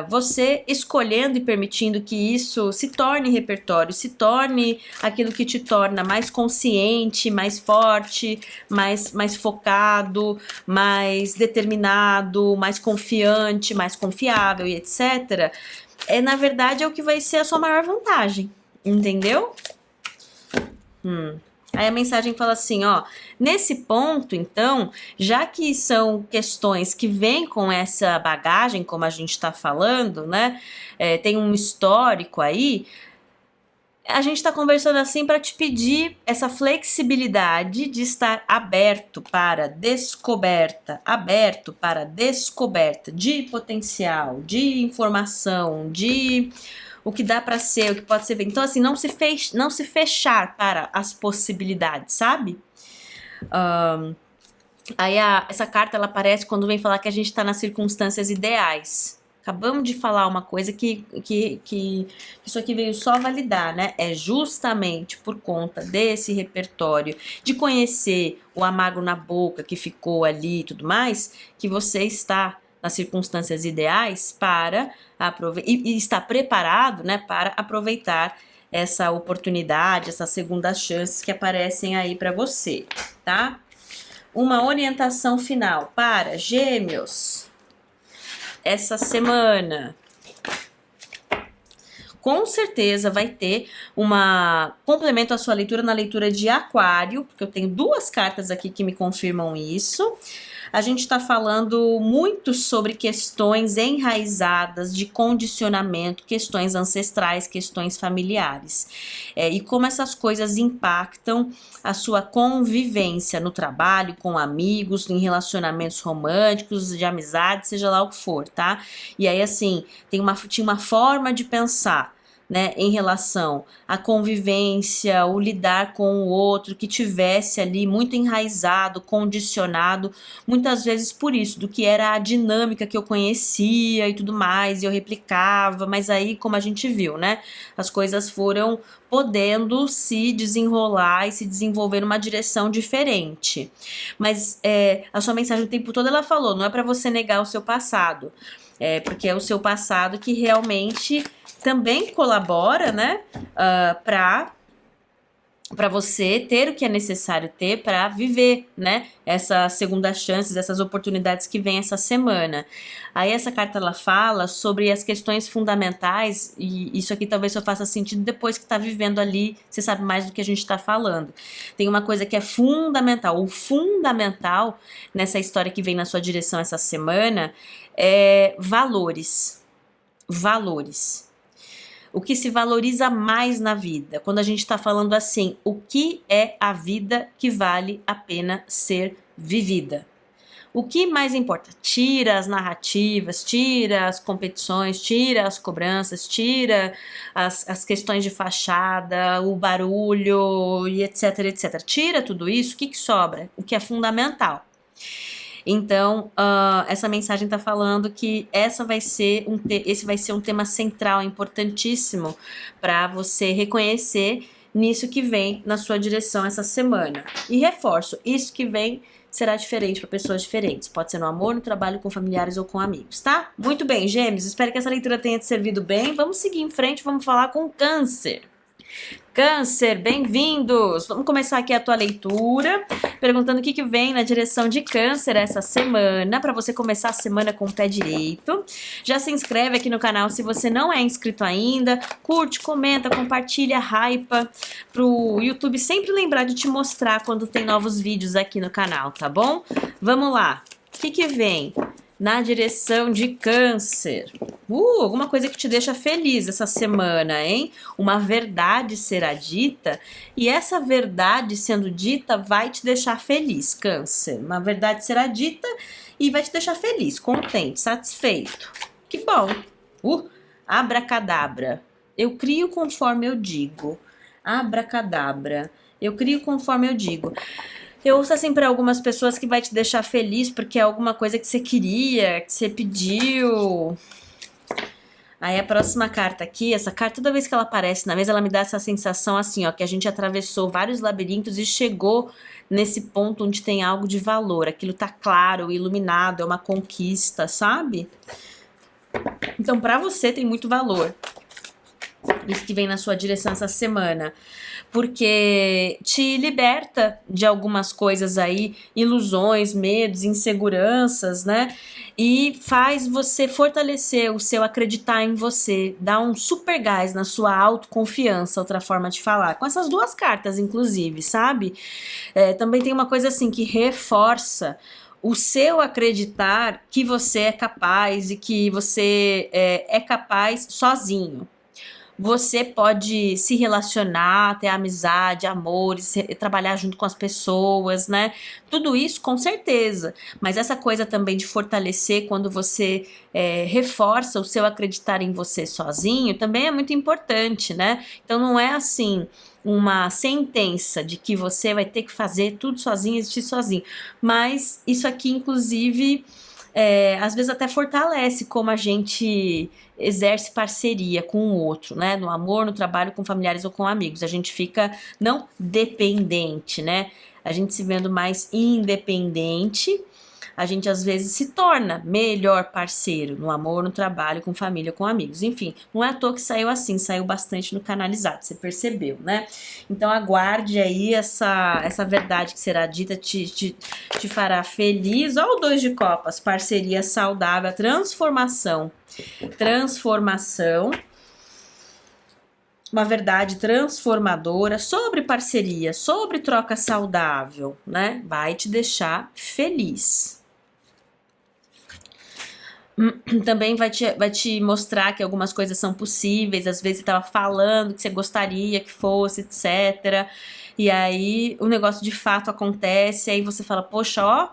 Você escolhendo e permitindo que isso se torne repertório, se torne aquilo que te torna mais consciente, mais forte, mais focado, mais determinado, mais confiante, mais confiável e etc. Na verdade, é o que vai ser a sua maior vantagem, entendeu? Aí a mensagem fala assim, ó, nesse ponto, então, já que são questões que vêm com essa bagagem, como a gente tá falando, né, tem um histórico aí, a gente tá conversando assim para te pedir essa flexibilidade de estar aberto para descoberta de potencial, de informação, de o que dá pra ser, o que pode ser feito. Então, assim, não se fechar para as possibilidades, sabe? Aí essa carta ela aparece quando vem falar que a gente tá nas circunstâncias ideais. Acabamos de falar uma coisa que isso aqui veio só validar, né? É justamente por conta desse repertório, de conhecer o amargo na boca que ficou ali e tudo mais, que você está nas circunstâncias ideais para aproveitar, e está preparado, né, para aproveitar essa oportunidade, essas segundas chances que aparecem aí para você, tá? Uma orientação final para Gêmeos essa semana. Com certeza vai ter complemento à sua leitura na leitura de Aquário, porque eu tenho 2 cartas aqui que me confirmam isso. A gente está falando muito sobre questões enraizadas de condicionamento, questões ancestrais, questões familiares. E como essas coisas impactam a sua convivência no trabalho, com amigos, em relacionamentos românticos, de amizade, seja lá o que for, tá? E aí, assim, tinha uma forma de pensar, né, em relação à convivência, o lidar com o outro, que tivesse ali muito enraizado, condicionado, muitas vezes por isso, do que era a dinâmica que eu conhecia e tudo mais, e eu replicava, mas aí, como a gente viu, né, as coisas foram podendo se desenrolar e se desenvolver numa direção diferente. Mas a sua mensagem o tempo todo ela falou, não é para você negar o seu passado, porque é o seu passado que realmente também colabora, né, para você ter o que é necessário ter para viver, né, essas segundas chances, essas oportunidades que vem essa semana. Aí essa carta ela fala sobre as questões fundamentais, e isso aqui talvez só faça sentido depois que tá vivendo ali, você sabe mais do que a gente tá falando. Tem uma coisa que é fundamental, o fundamental nessa história que vem na sua direção essa semana é valores. Valores. O que se valoriza mais na vida. Quando a gente está falando assim, o que é a vida que vale a pena ser vivida? O que mais importa? Tira as narrativas, tira as competições, tira as cobranças, tira as questões de fachada, o barulho e etc, etc. Tira tudo isso, o que sobra? O que é fundamental. Então, essa mensagem está falando que esse vai ser um tema central, importantíssimo, para você reconhecer nisso que vem na sua direção essa semana. E reforço, isso que vem será diferente para pessoas diferentes. Pode ser no amor, no trabalho, com familiares ou com amigos, tá? Muito bem, Gêmeos, espero que essa leitura tenha te servido bem. Vamos seguir em frente, vamos falar com Câncer. Câncer, bem-vindos! Vamos começar aqui a tua leitura, perguntando o que vem na direção de Câncer essa semana, para você começar a semana com o pé direito. Já se inscreve aqui no canal se você não é inscrito ainda, curte, comenta, compartilha, hypa, pro YouTube sempre lembrar de te mostrar quando tem novos vídeos aqui no canal, tá bom? Vamos lá! O que vem na direção de Câncer? Alguma coisa que te deixa feliz essa semana, hein? Uma verdade será dita, e essa verdade sendo dita vai te deixar feliz, Câncer. Uma verdade será dita e vai te deixar feliz, contente, satisfeito. Que bom! Abracadabra. Eu crio conforme eu digo. Abracadabra. Eu crio conforme eu digo. Eu ouço assim para algumas pessoas que vai te deixar feliz porque é alguma coisa que você queria, que você pediu. Aí a próxima carta aqui, essa carta, toda vez que ela aparece na mesa, ela me dá essa sensação assim, ó, que a gente atravessou vários labirintos e chegou nesse ponto onde tem algo de valor. Aquilo tá claro, iluminado, é uma conquista, sabe? Então, pra você tem muito valor isso que vem na sua direção essa semana, porque te liberta de algumas coisas aí, ilusões, medos, inseguranças, né? E faz você fortalecer o seu acreditar em você, dá um super gás na sua autoconfiança, outra forma de falar, com essas 2 cartas, inclusive, sabe? Também tem uma coisa assim que reforça o seu acreditar que você é capaz e que você é capaz sozinho. Você pode se relacionar, ter amizade, amores, trabalhar junto com as pessoas, né? Tudo isso com certeza. Mas essa coisa também de fortalecer quando você reforça o seu acreditar em você sozinho também é muito importante, né? Então não é assim uma sentença de que você vai ter que fazer tudo sozinho, existir sozinho. Mas isso aqui, inclusive, às vezes até fortalece como a gente exerce parceria com o outro, né? No amor, no trabalho, com familiares ou com amigos. A gente fica não dependente, né? A gente se vendo mais independente, a gente às vezes se torna melhor parceiro no amor, no trabalho, com família, com amigos. Enfim, não é à toa que saiu assim, saiu bastante no Canalizado, você percebeu, né? Então aguarde aí essa verdade que será dita, te fará feliz. Olha o 2 de copas, parceria saudável, transformação, uma verdade transformadora sobre parceria, sobre troca saudável, né? Vai te deixar feliz. Também vai te mostrar que algumas coisas são possíveis. Às vezes você estava falando que você gostaria que fosse, etc. E aí o negócio de fato acontece, aí você fala, poxa, ó,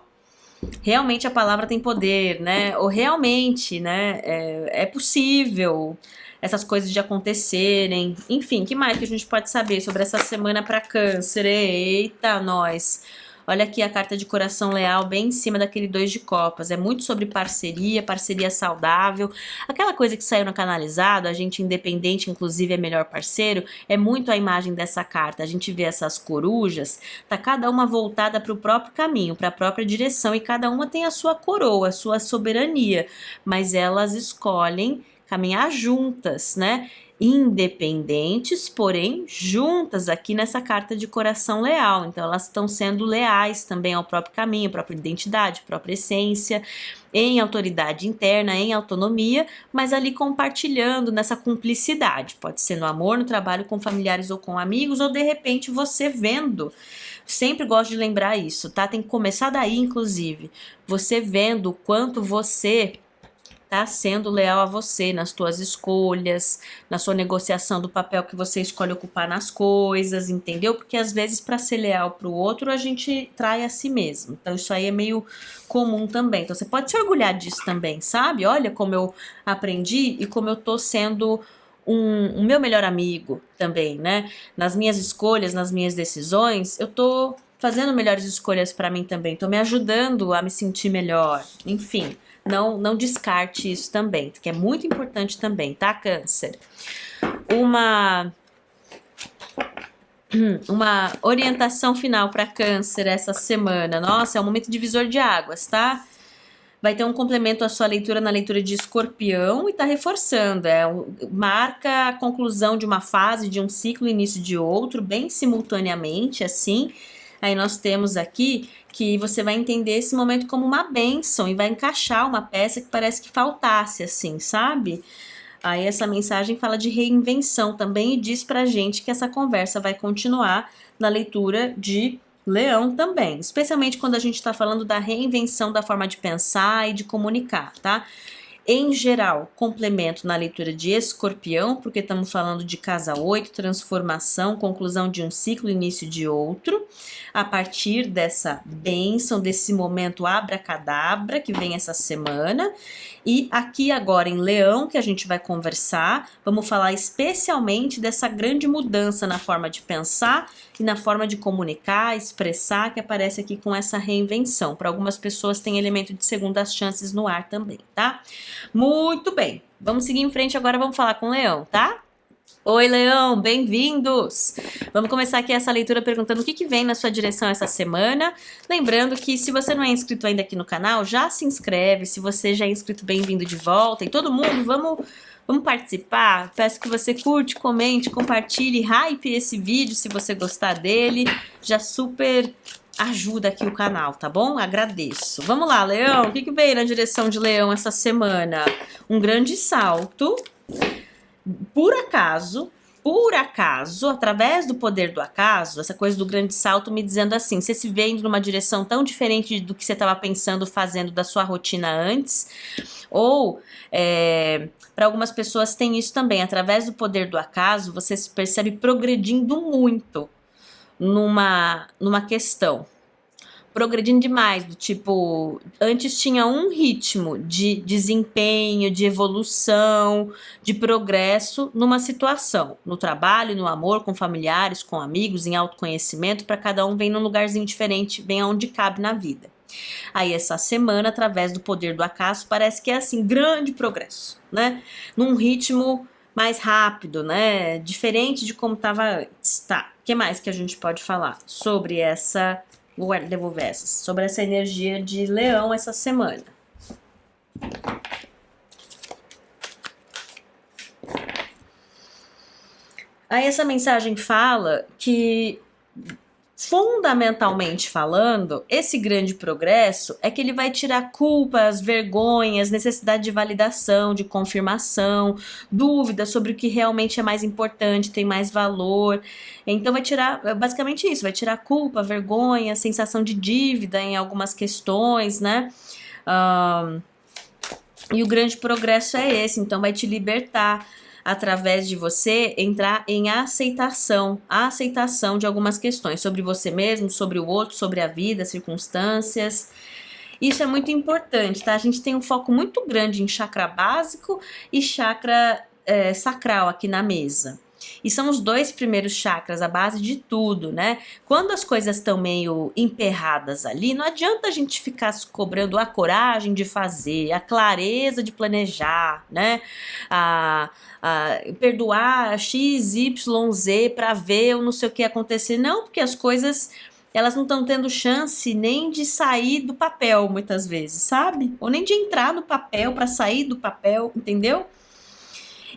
realmente a palavra tem poder, né? Ou realmente, né, é possível essas coisas de acontecerem. Enfim, que mais que a gente pode saber sobre essa semana para Câncer? Eita, nós! Olha aqui a carta de coração leal bem em cima daquele 2 de copas. É muito sobre parceria, parceria saudável. Aquela coisa que saiu no Canalizado, a gente independente, inclusive, é melhor parceiro, é muito a imagem dessa carta. A gente vê essas corujas, tá cada uma voltada para o próprio caminho, para a própria direção, e cada uma tem a sua coroa, a sua soberania, mas elas escolhem caminhar juntas, né? Independentes, porém juntas aqui nessa carta de coração leal. Então elas estão sendo leais também ao próprio caminho, própria identidade, própria essência, em autoridade interna, em autonomia, mas ali compartilhando nessa cumplicidade. Pode ser no amor, no trabalho, com familiares ou com amigos, ou de repente você vendo. Sempre gosto de lembrar isso, tá? Tem que começar daí, inclusive. Você vendo o quanto você tá sendo leal a você nas tuas escolhas, na sua negociação do papel que você escolhe ocupar nas coisas, entendeu? Porque às vezes para ser leal para o outro a gente trai a si mesmo. Então isso aí é meio comum também. Então você pode se orgulhar disso também, sabe? Olha como eu aprendi e como eu tô sendo um meu melhor amigo também, né? Nas minhas escolhas, nas minhas decisões, eu tô fazendo melhores escolhas para mim também, tô me ajudando a me sentir melhor, enfim. Não descarte isso também, que é muito importante também, tá, Câncer? Uma orientação final para Câncer essa semana. Nossa, é um momento divisor de águas, tá? Vai ter um complemento à sua leitura na leitura de Escorpião e tá reforçando. Marca a conclusão de uma fase, de um ciclo, início de outro, bem simultaneamente, assim. Aí nós temos aqui que você vai entender esse momento como uma bênção e vai encaixar uma peça que parece que faltasse, assim, sabe? Aí essa mensagem fala de reinvenção também e diz pra gente que essa conversa vai continuar na leitura de Leão também, especialmente quando a gente está falando da reinvenção da forma de pensar e de comunicar, tá? Em geral, complemento na leitura de Escorpião, porque estamos falando de casa 8, transformação, conclusão de um ciclo, início de outro. A partir dessa bênção, desse momento abracadabra que vem essa semana. E aqui agora em Leão, que a gente vai conversar, vamos falar especialmente dessa grande mudança na forma de pensar e na forma de comunicar, expressar, que aparece aqui com essa reinvenção. Para algumas pessoas tem elemento de segundas chances no ar também, tá? Muito bem, vamos seguir em frente agora, vamos falar com o Leão, tá? Oi, Leão, bem-vindos! Vamos começar aqui essa leitura perguntando o que vem na sua direção essa semana. Lembrando que se você não é inscrito ainda aqui no canal, já se inscreve. Se você já é inscrito, bem-vindo de volta. E todo mundo, vamos participar. Peço que você curte, comente, compartilhe, hype esse vídeo se você gostar dele. Já super ajuda aqui o canal, tá bom? Agradeço. Vamos lá, Leão, o que veio na direção de Leão essa semana? Um grande salto. Por acaso, por acaso, através do poder do acaso, essa coisa do grande salto me dizendo assim, você se vê indo numa direção tão diferente do que você estava pensando, fazendo da sua rotina antes, ou para algumas pessoas tem isso também, através do poder do acaso, você se percebe progredindo muito numa questão. Progredindo demais, do tipo, antes tinha um ritmo de desempenho, de evolução, de progresso numa situação, no trabalho, no amor, com familiares, com amigos, em autoconhecimento, para cada um vem num lugarzinho diferente, bem aonde cabe na vida. Aí essa semana, através do poder do acaso, parece que é assim, grande progresso, né? Num ritmo mais rápido, né? Diferente de como estava antes. Tá, o que mais que a gente pode falar sobre essa... Vou devolver essas. Sobre essa energia de leão essa semana. Aí essa mensagem fala que, fundamentalmente falando, esse grande progresso é que ele vai tirar culpas, vergonhas, necessidade de validação, de confirmação, dúvidas sobre o que realmente é mais importante, tem mais valor. Então vai tirar, basicamente isso, vai tirar culpa, vergonha, sensação de dívida em algumas questões, né? E o grande progresso é esse, então vai te libertar através de você entrar em aceitação de algumas questões sobre você mesmo, sobre o outro, sobre a vida, circunstâncias. Isso é muito importante, tá? A gente tem um foco muito grande em chakra básico e chakra sacral aqui na mesa. E são os dois primeiros chakras, a base de tudo, né? Quando as coisas estão meio emperradas ali, não adianta a gente ficar se cobrando a coragem de fazer, a clareza de planejar, né? Perdoar X, Y, Z para ver o não sei o que acontecer. Não, porque as coisas... elas não estão tendo chance nem de sair do papel, muitas vezes, sabe? Ou nem de entrar no papel para sair do papel, entendeu?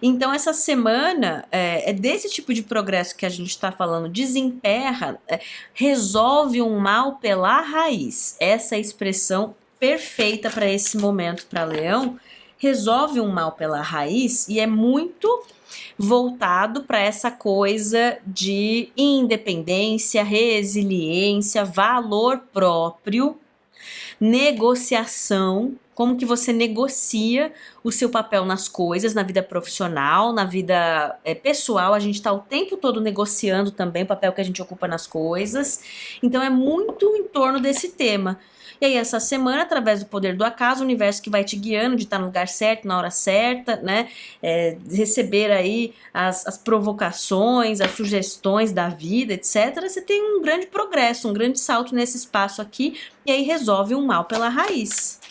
Então, essa semana é desse tipo de progresso que a gente está falando, desemperra, resolve um mal pela raiz. Essa é a expressão perfeita para esse momento para Leão. Resolve um mal pela raiz e é muito voltado para essa coisa de independência, resiliência, valor próprio, negociação, como que você negocia o seu papel nas coisas, na vida profissional, na vida pessoal. A gente está o tempo todo negociando também o papel que a gente ocupa nas coisas. Então é muito em torno desse tema. E aí essa semana, através do poder do acaso, o universo que vai te guiando de estar no lugar certo, na hora certa, né? Receber aí as provocações, as sugestões da vida, etc. Você tem um grande progresso, um grande salto nesse espaço aqui, e aí resolve um mal pela raiz.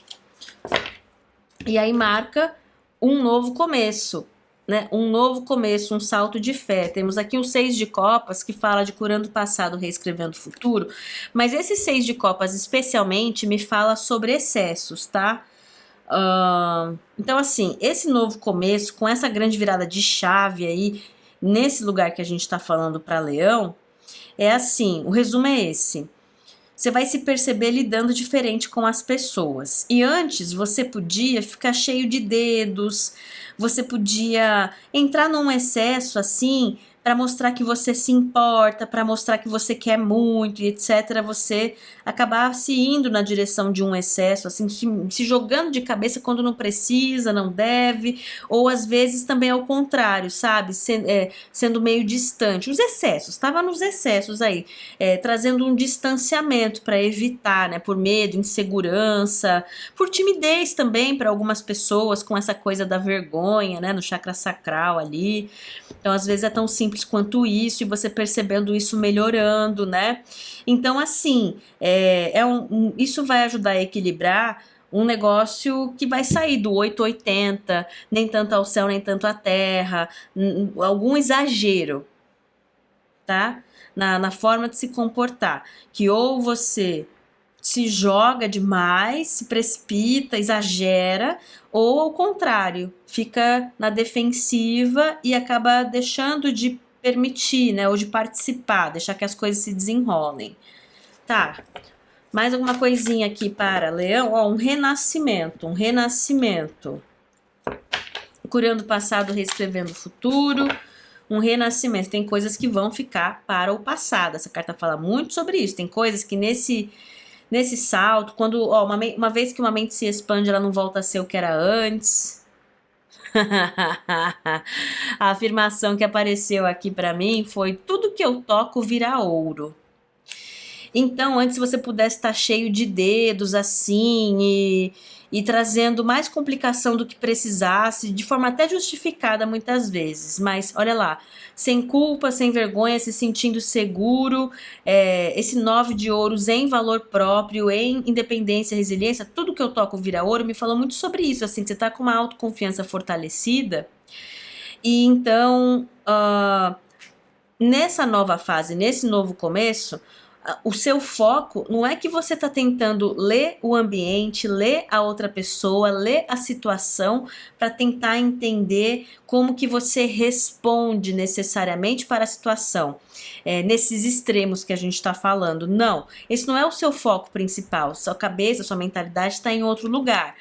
E aí marca um novo começo, né? Um novo começo, um salto de fé. Temos aqui o 6 de copas, que fala de curando o passado, reescrevendo o futuro, mas esse 6 de copas especialmente me fala sobre excessos, tá? Então assim, esse novo começo, com essa grande virada de chave aí, nesse lugar que a gente tá falando para Leão, é assim, o resumo é esse. Você vai se perceber lidando diferente com as pessoas. E antes você podia ficar cheio de dedos, você podia entrar num excesso assim, para mostrar que você se importa, para mostrar que você quer muito e etc. Você acabar se indo na direção de um excesso, assim, se jogando de cabeça quando não precisa, não deve, ou às vezes também ao contrário, sabe? Sendo meio distante. Os excessos, estava nos excessos aí, trazendo um distanciamento para evitar, né? Por medo, insegurança, por timidez também para algumas pessoas, com essa coisa da vergonha, né? No chakra sacral ali. Então, às vezes é tão simples quanto isso, e você percebendo isso melhorando, né? Então, assim, isso vai ajudar a equilibrar um negócio que vai sair do 880, nem tanto ao céu, nem tanto à terra, algum exagero, tá? Na forma de se comportar, que ou você se joga demais, se precipita, exagera, ou ao contrário, fica na defensiva e acaba deixando de permitir, né, ou de participar, deixar que as coisas se desenrolem. Tá, mais alguma coisinha aqui para Leão? Ó, um renascimento. Curando o passado, reescrevendo o futuro. um renascimento. Tem coisas que vão ficar para o passado. Essa carta fala muito sobre isso. Tem coisas que nesse salto, quando, ó, uma vez que uma mente se expande, ela não volta a ser o que era antes. A afirmação que apareceu aqui para mim foi: tudo que eu toco vira ouro. Então, antes você pudesse estar cheio de dedos assim e trazendo mais complicação do que precisasse, de forma até justificada muitas vezes. Mas olha lá, sem culpa, sem vergonha, se sentindo seguro, esse 9 de ouros em valor próprio, em independência, resiliência, tudo que eu toco vira ouro, me falou muito sobre isso. Assim, você tá com uma autoconfiança fortalecida. E então, nessa nova fase, nesse novo começo, o seu foco não é que você está tentando ler o ambiente, ler a outra pessoa, ler a situação para tentar entender como que você responde necessariamente para a situação, nesses extremos que a gente está falando. Não, esse não é o seu foco principal. Sua cabeça, sua mentalidade está em outro lugar.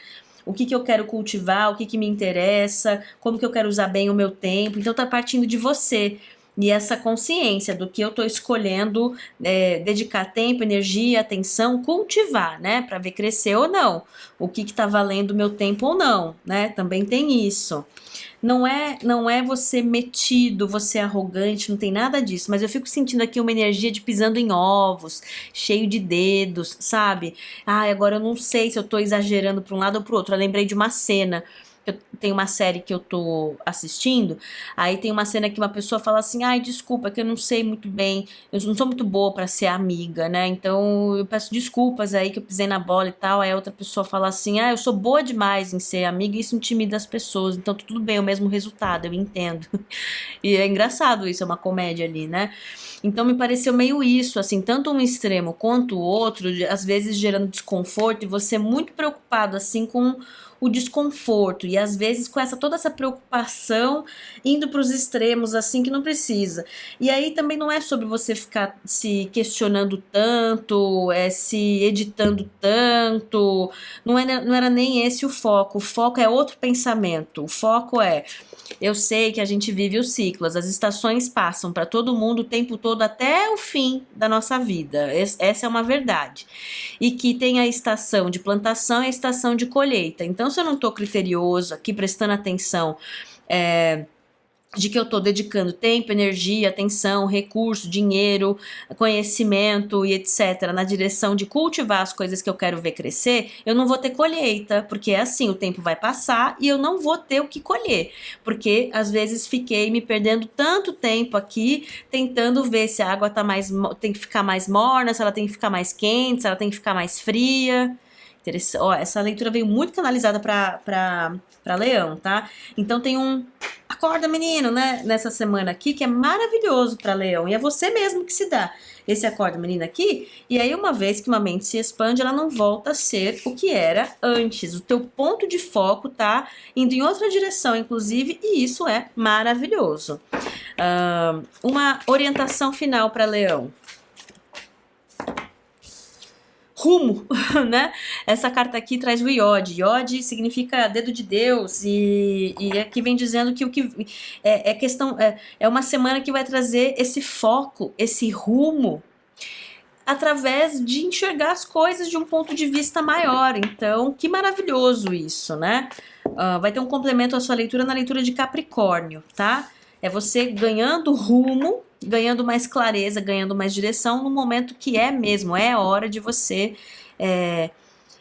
O que eu quero cultivar, o que me interessa, como que eu quero usar bem o meu tempo. Então tá partindo de você. E essa consciência do que eu estou escolhendo dedicar tempo, energia, atenção, cultivar, né? Para ver crescer ou não. O que está valendo o meu tempo ou não, né? Também tem isso. Não é você metido, você arrogante, não tem nada disso. Mas eu fico sentindo aqui uma energia de pisando em ovos, cheio de dedos, sabe? Ai, agora eu não sei se eu tô exagerando para um lado ou para o outro. Eu lembrei de uma cena. Tem uma série que eu tô assistindo, aí tem uma cena que uma pessoa fala assim: ai, desculpa, que eu não sei muito bem, eu não sou muito boa pra ser amiga, né? Então eu peço desculpas aí que eu pisei na bola e tal. Aí a outra pessoa fala assim: ah, eu sou boa demais em ser amiga e isso intimida as pessoas, então tudo bem, é o mesmo resultado, eu entendo. E é engraçado isso, é uma comédia ali, né? Então me pareceu meio isso, assim, tanto um extremo quanto o outro, às vezes gerando desconforto e você muito preocupado, assim, com o desconforto e às vezes com toda essa preocupação indo para os extremos assim que não precisa. E aí também não é sobre você ficar se questionando tanto, se editando tanto, não era nem esse o foco. O foco é outro pensamento. O foco é: eu sei que a gente vive os ciclos, as estações passam para todo mundo o tempo todo até o fim da nossa vida. Essa é uma verdade. E que tem a estação de plantação e a estação de colheita. Então, se eu não estou criterioso aqui, prestando atenção, de que eu estou dedicando tempo, energia, atenção, recurso, dinheiro, conhecimento e etc. na direção de cultivar as coisas que eu quero ver crescer, eu não vou ter colheita, porque é assim, o tempo vai passar e eu não vou ter o que colher, porque às vezes fiquei me perdendo tanto tempo aqui, tentando ver se a água tem que ficar mais morna, se ela tem que ficar mais quente, se ela tem que ficar mais fria. Ó, essa leitura veio muito canalizada para Leão, tá? Então tem um acorda, menino, né? Nessa semana aqui, que é maravilhoso para Leão. E é você mesmo que se dá esse acorda, menina, aqui. E aí, uma vez que uma mente se expande, ela não volta a ser o que era antes. O teu ponto de foco tá indo em outra direção, inclusive, e isso é maravilhoso. Uma orientação final para Leão. Rumo, né? Essa carta aqui traz o Iod. Iod significa dedo de Deus e aqui vem dizendo que o que é uma semana que vai trazer esse foco, esse rumo através de enxergar as coisas de um ponto de vista maior. Então, que maravilhoso isso, né? Vai ter um complemento à sua leitura na leitura de Capricórnio, tá? É você ganhando rumo, ganhando mais clareza, ganhando mais direção no momento que é hora de você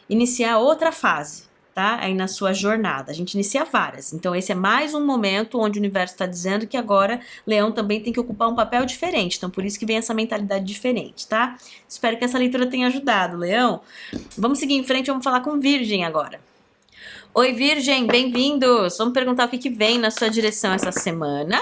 iniciar outra fase, tá? Aí na sua jornada. A gente inicia várias. Então esse é mais um momento onde o universo está dizendo que agora Leão também tem que ocupar um papel diferente. Então por isso que vem essa mentalidade diferente, tá? Espero que essa leitura tenha ajudado, Leão. Vamos seguir em frente, vamos falar com Virgem agora. Oi, Virgem, bem-vindos! Vamos perguntar o que vem na sua direção essa semana.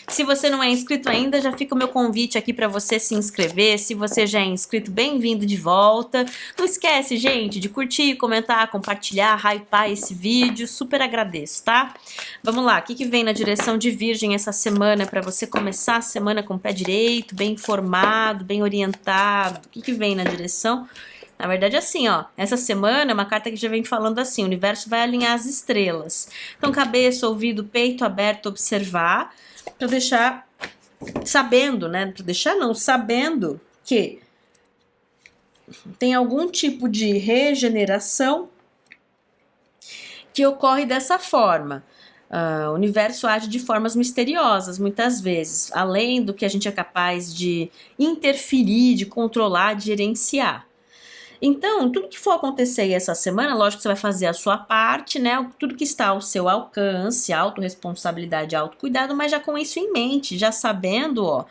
Se você não é inscrito ainda, já fica o meu convite aqui para você se inscrever. Se você já é inscrito, bem-vindo de volta. Não esquece, gente, de curtir, comentar, compartilhar, hypar esse vídeo. Super agradeço, tá? Vamos lá, o que vem na direção de Virgem essa semana para você começar a semana com o pé direito, bem informado, bem orientado? O que vem na direção? Na verdade, assim, ó, essa semana é uma carta que já vem falando assim: o universo vai alinhar as estrelas. Então, cabeça, ouvido, peito aberto, observar, para deixar sabendo, né? Deixar não, sabendo que tem algum tipo de regeneração que ocorre dessa forma. O universo age de formas misteriosas, muitas vezes, além do que a gente é capaz de interferir, de controlar, de gerenciar. Então, tudo que for acontecer aí essa semana, lógico que você vai fazer a sua parte, né? Tudo que está ao seu alcance, autorresponsabilidade, autocuidado, mas já com isso em mente, já sabendo, ó,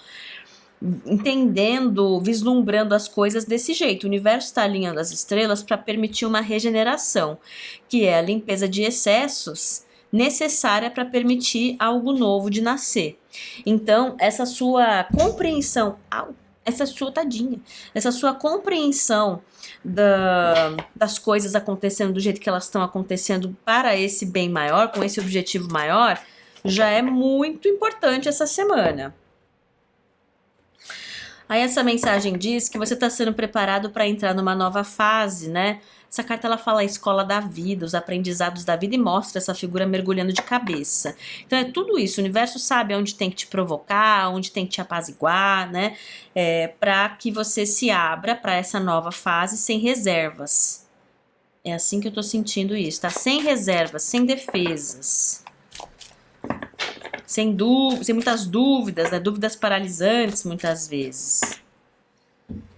entendendo, vislumbrando as coisas desse jeito. O universo está alinhando as estrelas para permitir uma regeneração, que é a limpeza de excessos necessária para permitir algo novo de nascer. Então, essa sua compreensão, essa sua tadinha, essa sua compreensão das coisas acontecendo do jeito que elas estão acontecendo para esse bem maior, com esse objetivo maior, já é muito importante essa semana. Aí essa mensagem diz que você está sendo preparado para entrar numa nova fase, né? Essa carta ela fala a escola da vida, os aprendizados da vida e mostra essa figura mergulhando de cabeça. Então é tudo isso, o universo sabe onde tem que te provocar, onde tem que te apaziguar, né? Para que você se abra para essa nova fase sem reservas. É assim que eu tô sentindo isso, tá? Sem reservas, sem defesas. Sem muitas dúvidas, né? Dúvidas paralisantes muitas vezes.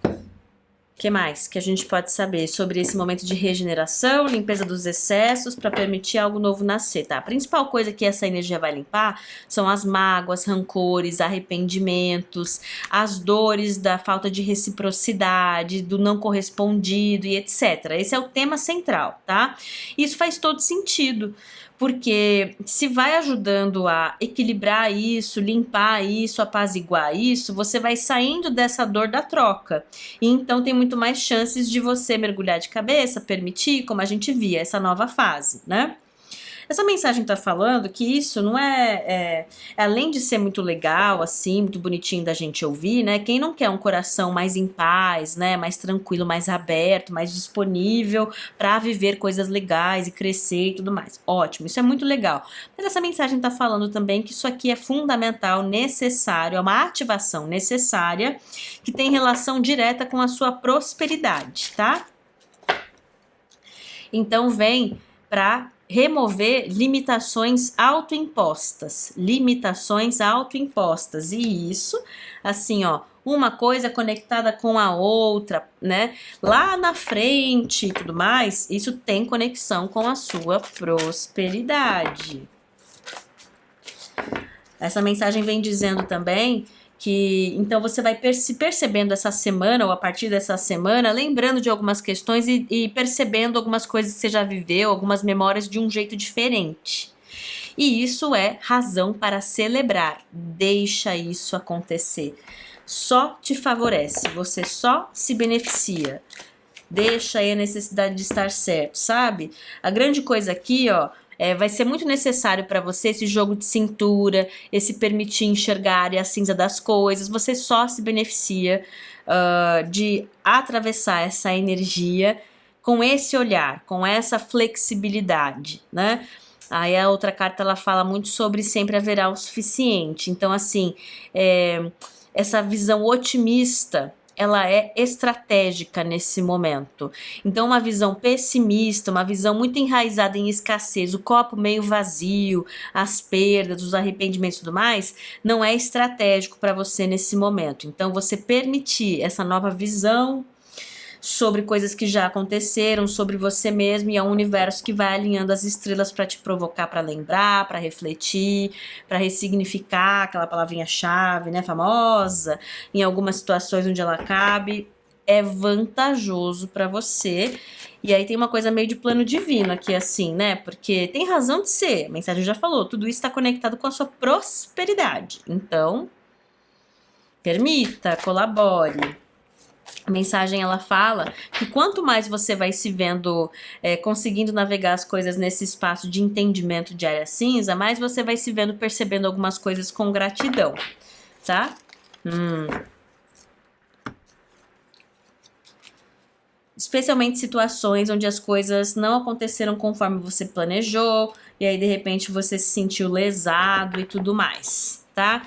O que mais que a gente pode saber sobre esse momento de regeneração, limpeza dos excessos para permitir algo novo nascer, tá? A principal coisa que essa energia vai limpar são as mágoas, rancores, arrependimentos, as dores da falta de reciprocidade, do não correspondido e etc. Esse é o tema central, tá? Isso faz todo sentido, porque se vai ajudando a equilibrar isso, limpar isso, apaziguar isso, você vai saindo dessa dor da troca. E então tem muito mais chances de você mergulhar de cabeça, permitir, como a gente via, essa nova fase, né? Essa mensagem tá falando que isso não além de ser muito legal, assim, muito bonitinho da gente ouvir, né? Quem não quer um coração mais em paz, né? Mais tranquilo, mais aberto, mais disponível para viver coisas legais e crescer e tudo mais. Ótimo, isso é muito legal. Mas essa mensagem tá falando também que isso aqui é fundamental, necessário, é uma ativação necessária que tem relação direta com a sua prosperidade, tá? Então vem para remover limitações autoimpostas, e isso, assim, ó, uma coisa conectada com a outra, né, lá na frente e tudo mais, isso tem conexão com a sua prosperidade. Essa mensagem vem dizendo também que então você vai se percebendo essa semana ou a partir dessa semana, lembrando de algumas questões e percebendo algumas coisas que você já viveu, algumas memórias de um jeito diferente. E isso é razão para celebrar. Deixa isso acontecer. Só te favorece, você só se beneficia. Deixa aí a necessidade de estar certo, sabe? A grande coisa aqui, ó, vai ser muito necessário para você esse jogo de cintura, esse permitir enxergar a área cinza das coisas. Você só se beneficia de atravessar essa energia com esse olhar, com essa flexibilidade, né? Aí a outra carta ela fala muito sobre sempre haverá o suficiente. Então, assim, essa visão otimista ela é estratégica nesse momento. Então, uma visão pessimista, uma visão muito enraizada em escassez, o copo meio vazio, as perdas, os arrependimentos e tudo mais, não é estratégico para você nesse momento. Então, você permitir essa nova visão sobre coisas que já aconteceram, sobre você mesmo, e é um universo que vai alinhando as estrelas para te provocar, para lembrar, para refletir, para ressignificar aquela palavrinha-chave, né, famosa, em algumas situações onde ela cabe, é vantajoso para você. E aí tem uma coisa meio de plano divino aqui, assim, né, porque tem razão de ser, a mensagem já falou, tudo isso está conectado com a sua prosperidade, então permita, colabore. A mensagem ela fala que quanto mais você vai se vendo conseguindo navegar as coisas nesse espaço de entendimento de área cinza, mais você vai se vendo percebendo algumas coisas com gratidão, tá? Especialmente situações onde as coisas não aconteceram conforme você planejou, e aí de repente você se sentiu lesado e tudo mais, tá?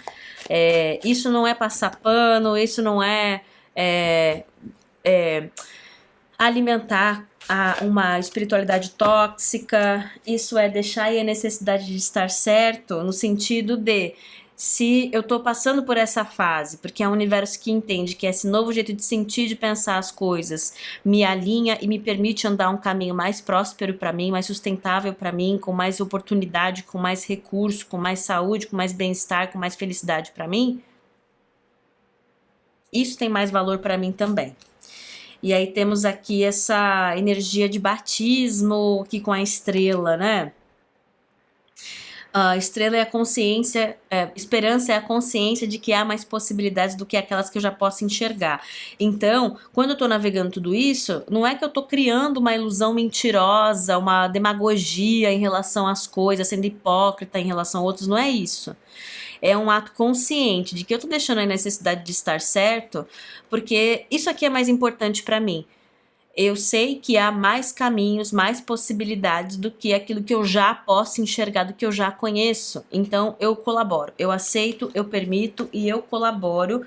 Isso não é passar pano, isso não é alimentar uma espiritualidade tóxica, isso é deixar aí a necessidade de estar certo, no sentido de, se eu tô passando por essa fase, porque é um universo que entende que esse novo jeito de sentir, de pensar as coisas, me alinha e me permite andar um caminho mais próspero para mim, mais sustentável para mim, com mais oportunidade, com mais recurso, com mais saúde, com mais bem-estar, com mais felicidade para mim, isso tem mais valor para mim também. E aí temos aqui essa energia de batismo aqui com a estrela, né? A estrela é a consciência, esperança é a consciência de que há mais possibilidades do que aquelas que eu já posso enxergar. Então, quando eu tô navegando tudo isso, não é que eu tô criando uma ilusão mentirosa, uma demagogia em relação às coisas, sendo hipócrita em relação a outros, não é isso. É um ato consciente de que eu tô deixando a necessidade de estar certo, porque isso aqui é mais importante para mim. Eu sei que há mais caminhos, mais possibilidades do que aquilo que eu já posso enxergar, do que eu já conheço. Então eu colaboro, eu aceito, eu permito e eu colaboro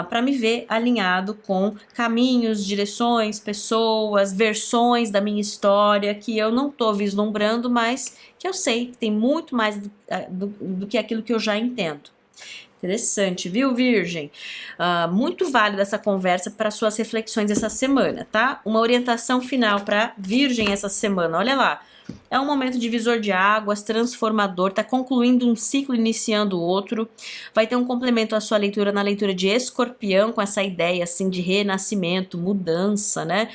para me ver alinhado com caminhos, direções, pessoas, versões da minha história que eu não estou vislumbrando, mas que eu sei que tem muito mais do que aquilo que eu já entendo. Interessante, viu, Virgem? Muito válida essa conversa para suas reflexões essa semana, tá? Uma orientação final para Virgem essa semana, olha lá. É um momento divisor de águas, transformador, tá concluindo um ciclo, iniciando outro. Vai ter um complemento à sua leitura na leitura de Escorpião, com essa ideia assim de renascimento, mudança, né?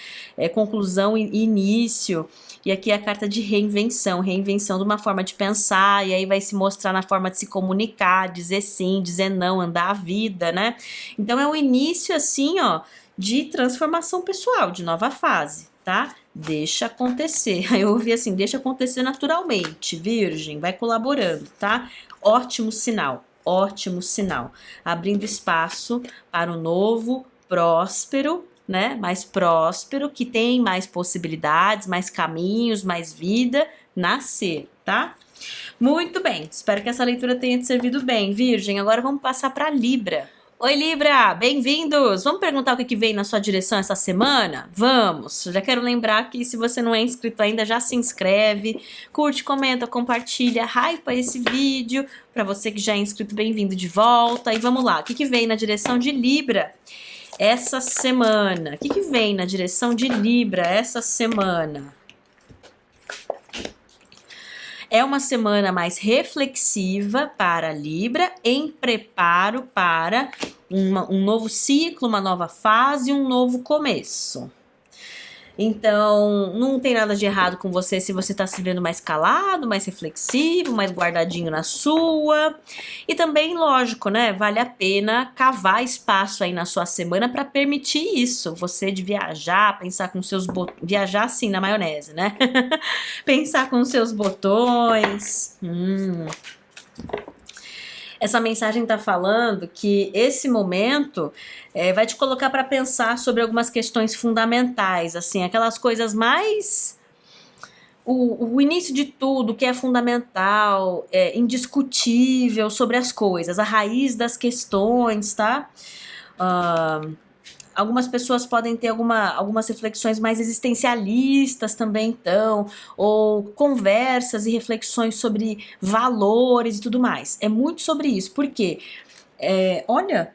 Conclusão e início. E aqui é a carta de reinvenção de uma forma de pensar, e aí vai se mostrar na forma de se comunicar, dizer sim, dizer não, andar a vida, né? Então é o início, assim, ó, de transformação pessoal, de nova fase, tá? Deixa acontecer. Aí eu ouvi assim, deixa acontecer naturalmente, Virgem, vai colaborando, tá? Ótimo sinal, ótimo sinal. Abrindo espaço para o novo, próspero, né, mais próspero, que tem mais possibilidades, mais caminhos, mais vida, nascer, tá? Muito bem, espero que essa leitura tenha te servido bem, Virgem. Agora vamos passar para Libra. Oi, Libra, bem-vindos! Vamos perguntar o que vem na sua direção essa semana? Vamos! Já quero lembrar que se você não é inscrito ainda, já se inscreve, curte, comenta, compartilha, hypa esse vídeo. Para você que já é inscrito, bem-vindo de volta. E vamos lá, o que vem na direção de Libra essa semana? O que vem na direção de Libra essa semana? É uma semana mais reflexiva para Libra, em preparo para um novo ciclo, uma nova fase, um novo começo. Então, não tem nada de errado com você se você tá se vendo mais calado, mais reflexivo, mais guardadinho na sua. E também, lógico, né? Vale a pena cavar espaço aí na sua semana para permitir isso. Você de viajar, pensar com seus botões. Viajar assim na maionese, né? Pensar com seus botões. Essa mensagem está falando que esse momento vai te colocar para pensar sobre algumas questões fundamentais, assim, aquelas coisas mais... O início de tudo, que é fundamental, indiscutível sobre as coisas, a raiz das questões, tá? Algumas pessoas podem ter algumas reflexões mais existencialistas também, então, ou conversas e reflexões sobre valores e tudo mais. É muito sobre isso, porque, olha,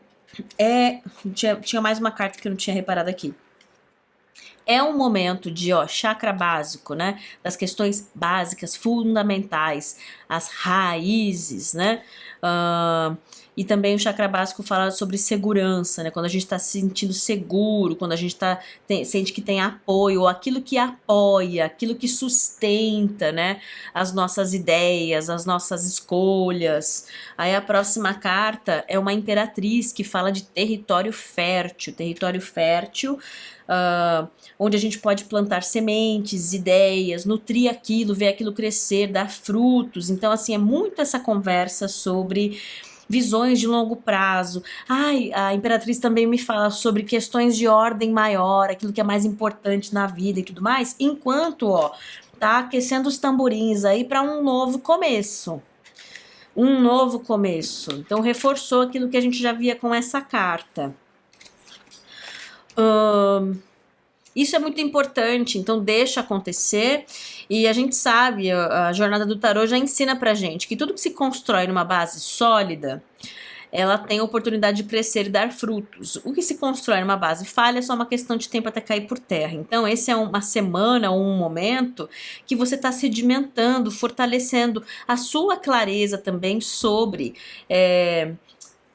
tinha mais uma carta que eu não tinha reparado aqui. É um momento de, chakra básico, né? Das questões básicas, fundamentais, as raízes, né? E também o chakra básico fala sobre segurança, né? Quando a gente está se sentindo seguro, quando a gente sente que tem apoio, ou aquilo que apoia, aquilo que sustenta, né? As nossas ideias, as nossas escolhas. Aí a próxima carta é uma imperatriz que fala de território fértil. Território fértil, onde a gente pode plantar sementes, ideias, nutrir aquilo, ver aquilo crescer, dar frutos. Então, assim, é muito essa conversa sobre visões de longo prazo. A Imperatriz também me fala sobre questões de ordem maior, aquilo que é mais importante na vida e tudo mais, enquanto, tá aquecendo os tamborins aí para um novo começo. um novo começo. Então, reforçou aquilo que a gente já via com essa carta. Isso é muito importante, então deixa acontecer. E a gente sabe, a jornada do tarô já ensina pra gente que tudo que se constrói numa base sólida, ela tem a oportunidade de crescer e dar frutos. O que se constrói numa base falha é só uma questão de tempo até cair por terra. Então, esse é uma semana ou um momento que você está sedimentando, fortalecendo a sua clareza também sobre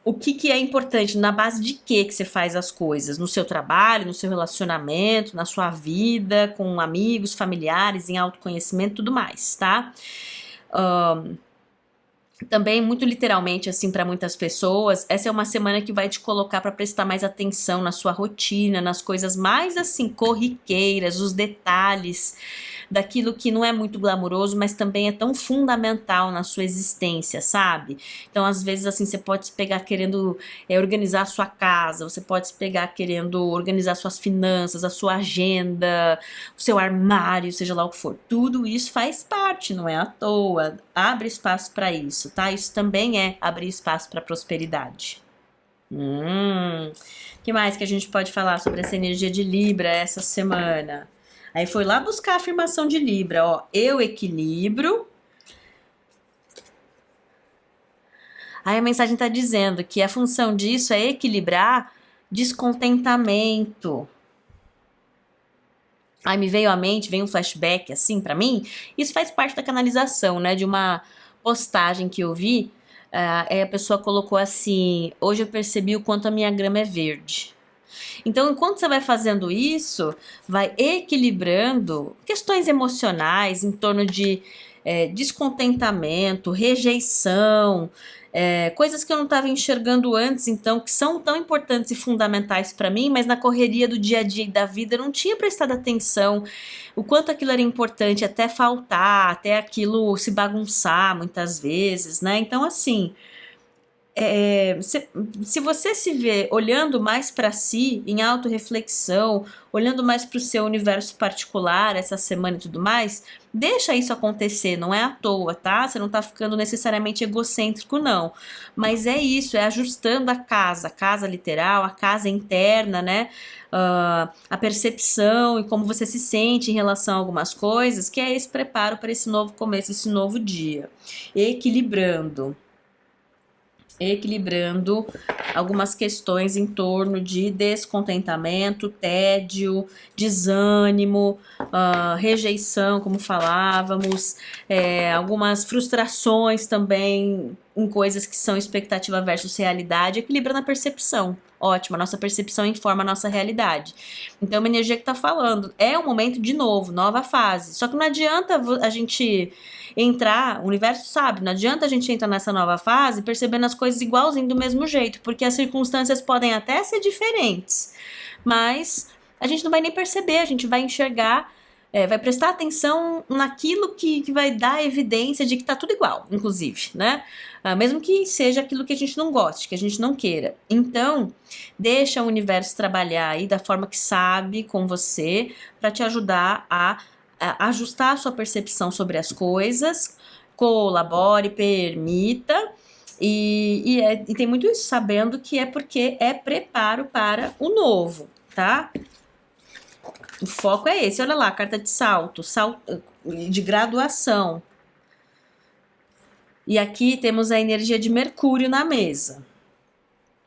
o que é importante, na base de que você faz as coisas, no seu trabalho, no seu relacionamento, na sua vida, com amigos, familiares, em autoconhecimento, tudo mais, tá? Também, muito literalmente, assim, para muitas pessoas, essa é uma semana que vai te colocar para prestar mais atenção na sua rotina, nas coisas mais, assim, corriqueiras, os detalhes daquilo que não é muito glamuroso, mas também é tão fundamental na sua existência, sabe? Então, às vezes, assim, você pode se pegar querendo organizar a sua casa, você pode se pegar querendo organizar suas finanças, a sua agenda, o seu armário, seja lá o que for. Tudo isso faz parte, não é à toa. Abre espaço para isso, tá? Isso também é abrir espaço para prosperidade. Que mais que a gente pode falar sobre essa energia de Libra essa semana? Aí foi lá buscar a afirmação de Libra, ó. Eu equilibro. Aí a mensagem tá dizendo que a função disso é equilibrar descontentamento. Aí me veio à mente, veio um flashback assim pra mim. Isso faz parte da canalização, né? De uma postagem que eu vi. Aí a pessoa colocou assim: hoje eu percebi o quanto a minha grama é verde. Então, enquanto você vai fazendo isso, vai equilibrando questões emocionais em torno de descontentamento, rejeição, coisas que eu não estava enxergando antes, então, que são tão importantes e fundamentais para mim, mas na correria do dia a dia e da vida eu não tinha prestado atenção o quanto aquilo era importante, até faltar, até aquilo se bagunçar muitas vezes, né? Então, assim. Se você se vê olhando mais para si, em autorreflexão, olhando mais para o seu universo particular essa semana e tudo mais, deixa isso acontecer, não é à toa, tá? Você não tá ficando necessariamente egocêntrico, não. Mas é isso, é ajustando a casa literal, a casa interna, né? A percepção e como você se sente em relação a algumas coisas, que é esse preparo para esse novo começo, esse novo dia. Equilibrando algumas questões em torno de descontentamento, tédio, desânimo, rejeição, como falávamos, algumas frustrações também em coisas que são expectativa versus realidade, equilibrando a percepção. Ótimo, a nossa percepção informa a nossa realidade. Então, uma energia que tá falando, é um momento de novo, nova fase. Só que não adianta a gente entrar, o universo sabe, não adianta a gente entrar nessa nova fase percebendo as coisas igualzinho do mesmo jeito, porque as circunstâncias podem até ser diferentes, mas a gente não vai nem perceber, a gente vai enxergar, vai prestar atenção naquilo que vai dar evidência de que tá tudo igual, inclusive, né? Mesmo que seja aquilo que a gente não goste, que a gente não queira. Então, deixa o universo trabalhar aí da forma que sabe com você, para te ajudar a ajustar a sua percepção sobre as coisas, colabore, permita, e tem muito isso, sabendo que é porque é preparo para o novo, tá? O foco é esse, olha lá, carta de salto de graduação. E aqui temos a energia de Mercúrio na mesa.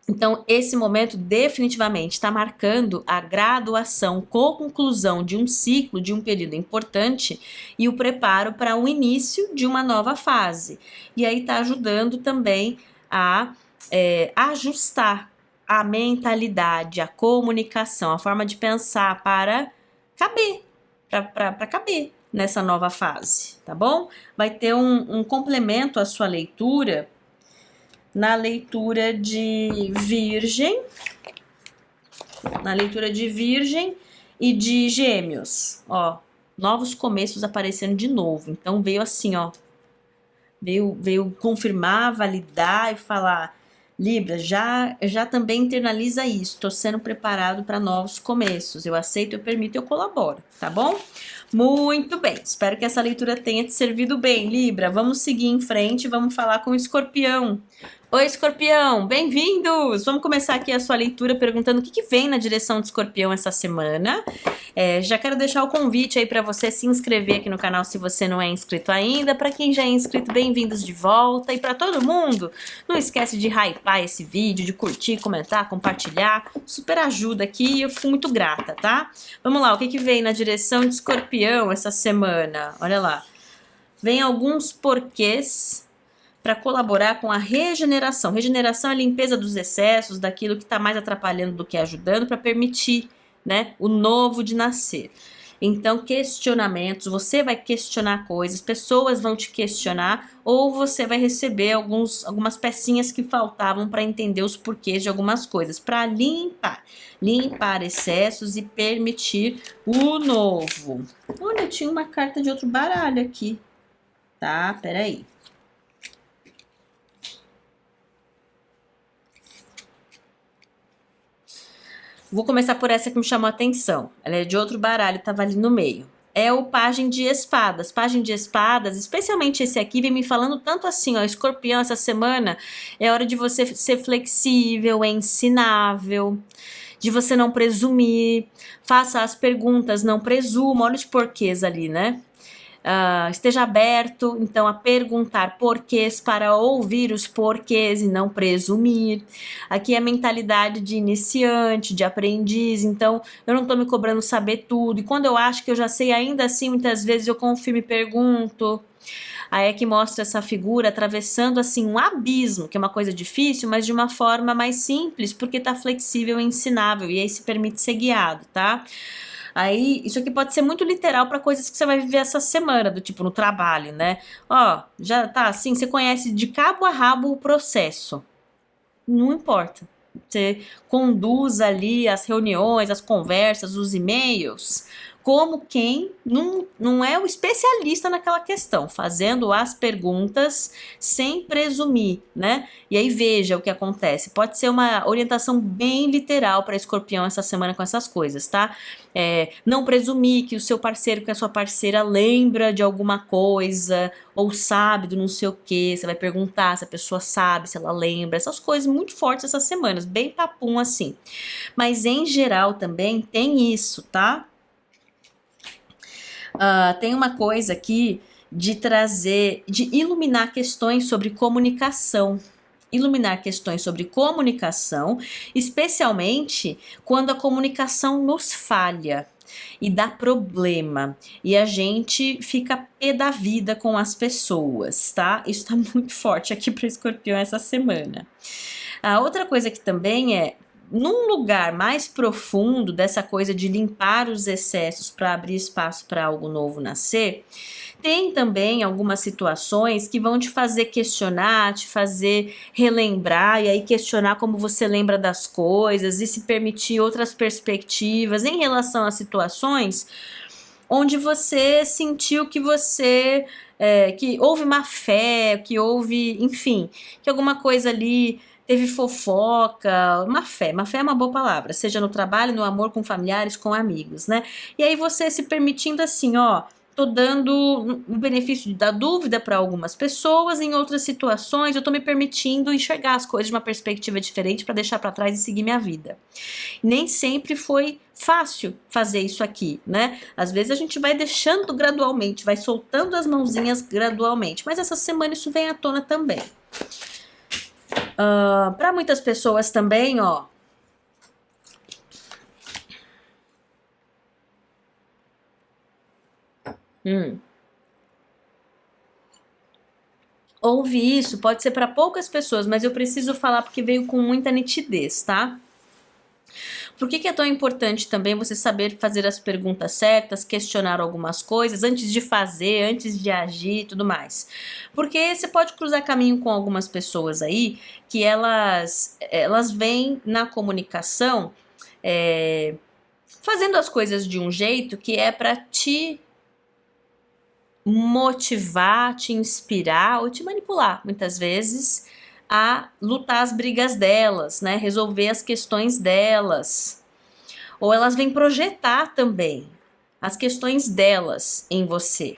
Então, esse momento definitivamente está marcando a graduação, conclusão de um ciclo, de um período importante e o preparo para o início de uma nova fase. E aí está ajudando também a ajustar a mentalidade, a comunicação, a forma de pensar para caber, para caber nessa nova fase, tá bom? Vai ter um complemento à sua leitura na leitura de Virgem, e de Gêmeos, ó, novos começos aparecendo de novo. Então veio assim, ó, veio confirmar, validar e falar: Libra, já também internaliza isso, tô sendo preparado para novos começos, eu aceito, eu permito, eu colaboro, tá bom? Muito bem, espero que essa leitura tenha te servido bem, Libra. Vamos seguir em frente, vamos falar com o Escorpião. Oi, Escorpião, bem-vindos! Vamos começar aqui a sua leitura perguntando o que vem na direção do Escorpião essa semana. Já quero deixar o convite aí para você se inscrever aqui no canal se você não é inscrito ainda. Para quem já é inscrito, bem-vindos de volta. E para todo mundo, não esquece de hypar esse vídeo, de curtir, comentar, compartilhar. Super ajuda aqui e eu fico muito grata, tá? Vamos lá, o que vem na direção de Escorpião essa semana? Olha lá. Vem alguns porquês para colaborar com a regeneração. Regeneração é a limpeza dos excessos, daquilo que está mais atrapalhando do que ajudando, para permitir, né, o novo de nascer. Então, questionamentos, você vai questionar coisas, pessoas vão te questionar, ou você vai receber algumas pecinhas que faltavam para entender os porquês de algumas coisas, para limpar excessos e permitir o novo. Olha, tinha uma carta de outro baralho aqui, tá? Peraí. Vou começar por essa que me chamou a atenção. Ela é de outro baralho, tava ali no meio. É o Pajem de Espadas. Pajem de Espadas, especialmente esse aqui, vem me falando tanto assim, ó, Escorpião, essa semana é hora de você ser flexível, ensinável, de você não presumir, faça as perguntas, não presuma, olha os porquês ali, né? Esteja aberto, então, a perguntar porquês para ouvir os porquês e não presumir. Aqui é a mentalidade de iniciante, de aprendiz, então eu não tô me cobrando saber tudo, e quando eu acho que eu já sei, ainda assim, muitas vezes eu confio e pergunto. Aí é que mostra essa figura atravessando assim um abismo, que é uma coisa difícil, mas de uma forma mais simples, porque tá flexível e ensinável, e aí se permite ser guiado, tá? Aí, isso aqui pode ser muito literal para coisas que você vai viver essa semana, do tipo no trabalho, né? Ó, já tá assim, você conhece de cabo a rabo o processo. Não importa. Você conduz ali as reuniões, as conversas, os e-mails, como quem não é o especialista naquela questão, fazendo as perguntas sem presumir, né? E aí veja o que acontece. Pode ser uma orientação bem literal para Escorpião essa semana com essas coisas, tá? Não presumir que o seu parceiro, que a sua parceira lembra de alguma coisa ou sabe do não sei o que. Você vai perguntar se a pessoa sabe, se ela lembra. Essas coisas muito fortes essas semanas, bem papum assim. Mas em geral também tem isso, tá? Tem uma coisa aqui de trazer, de iluminar questões sobre comunicação. Iluminar questões sobre comunicação, especialmente quando a comunicação nos falha e dá problema e a gente fica pé da vida com as pessoas, tá? Isso tá muito forte aqui para Escorpião essa semana. A outra coisa que também é num lugar mais profundo dessa coisa de limpar os excessos para abrir espaço para algo novo nascer, tem também algumas situações que vão te fazer questionar, te fazer relembrar, e aí questionar como você lembra das coisas e se permitir outras perspectivas em relação a situações onde você sentiu que você que houve má fé, que houve, enfim, que alguma coisa ali teve fofoca, má fé é uma boa palavra, seja no trabalho, no amor, com familiares, com amigos, né? E aí você se permitindo assim, ó, tô dando o benefício da dúvida para algumas pessoas, em outras situações eu tô me permitindo enxergar as coisas de uma perspectiva diferente para deixar para trás e seguir minha vida. Nem sempre foi fácil fazer isso aqui, né? Às vezes a gente vai deixando gradualmente, vai soltando as mãozinhas gradualmente, mas essa semana isso vem à tona também. Para muitas pessoas também, ó, ouve isso, pode ser para poucas pessoas, mas eu preciso falar porque veio com muita nitidez, tá? Por que é tão importante também você saber fazer as perguntas certas, questionar algumas coisas antes de fazer, antes de agir e tudo mais? Porque você pode cruzar caminho com algumas pessoas aí que elas vêm na comunicação fazendo as coisas de um jeito que é para te motivar, te inspirar ou te manipular, muitas vezes, a lutar as brigas delas, né? Resolver as questões delas. Ou elas vêm projetar também. as questões delas em você.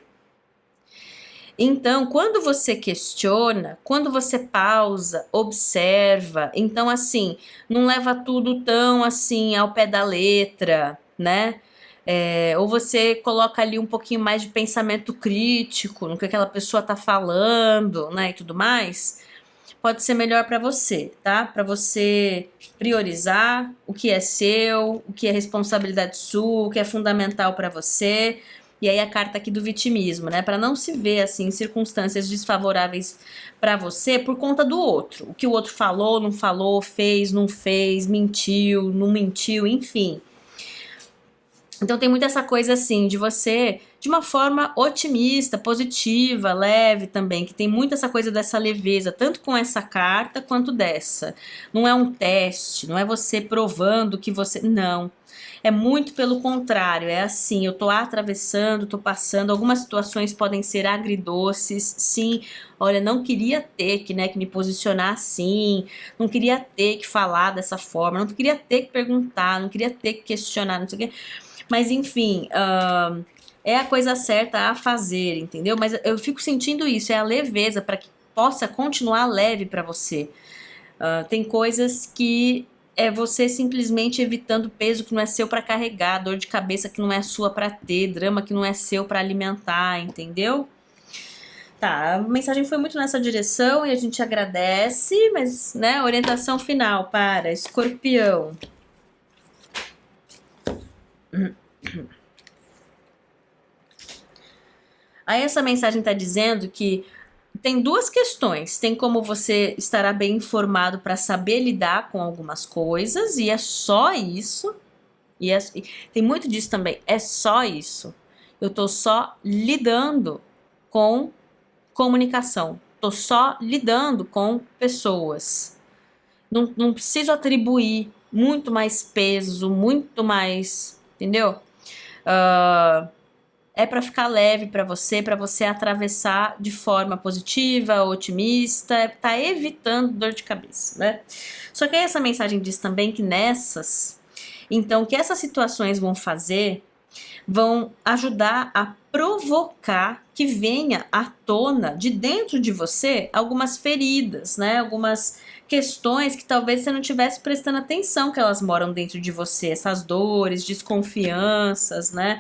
Então, quando você questiona, quando você pausa, observa, então assim, não leva tudo tão assim ao pé da letra, né? Ou você coloca ali um pouquinho mais de pensamento crítico no que aquela pessoa tá falando, né, e tudo mais, pode ser melhor para você, tá? Para você priorizar o que é seu, o que é responsabilidade sua, o que é fundamental para você. E aí a carta aqui do vitimismo, né? Para não se ver assim em circunstâncias desfavoráveis para você por conta do outro. O que o outro falou, não falou, fez, não fez, mentiu, não mentiu, enfim. Então tem muito essa coisa assim de você, de uma forma otimista, positiva, leve também, que tem muito essa coisa dessa leveza, tanto com essa carta quanto dessa. Não é um teste, não é você provando que você... Não. É muito pelo contrário, é assim, eu tô atravessando, tô passando, algumas situações podem ser agridoces, sim, olha, não queria ter que, né, que me posicionar assim, não queria ter que falar dessa forma, não queria ter que perguntar, não queria ter que questionar, não sei o quê. Mas enfim, é a coisa certa a fazer, entendeu? Mas eu fico sentindo isso, é a leveza para que possa continuar leve para você. Tem coisas que é você simplesmente evitando peso que não é seu para carregar, dor de cabeça que não é sua para ter, drama que não é seu para alimentar, entendeu? Tá, a mensagem foi muito nessa direção e a gente agradece, mas, né, orientação final para Escorpião. Aí essa mensagem está dizendo que tem duas questões. Tem como você estará bem informado para saber lidar com algumas coisas, e é só isso. E tem muito disso também. É só isso. Eu tô só lidando com comunicação. Tô só lidando com pessoas. Não preciso atribuir muito mais peso, muito mais. Entendeu? É para ficar leve para você atravessar de forma positiva, otimista, tá evitando dor de cabeça, né? Só que aí essa mensagem diz também que então, o que essas situações vão fazer, vão ajudar a provocar que venha à tona de dentro de você algumas feridas, né? Algumas questões que talvez você não estivesse prestando atenção que elas moram dentro de você, essas dores, desconfianças, né?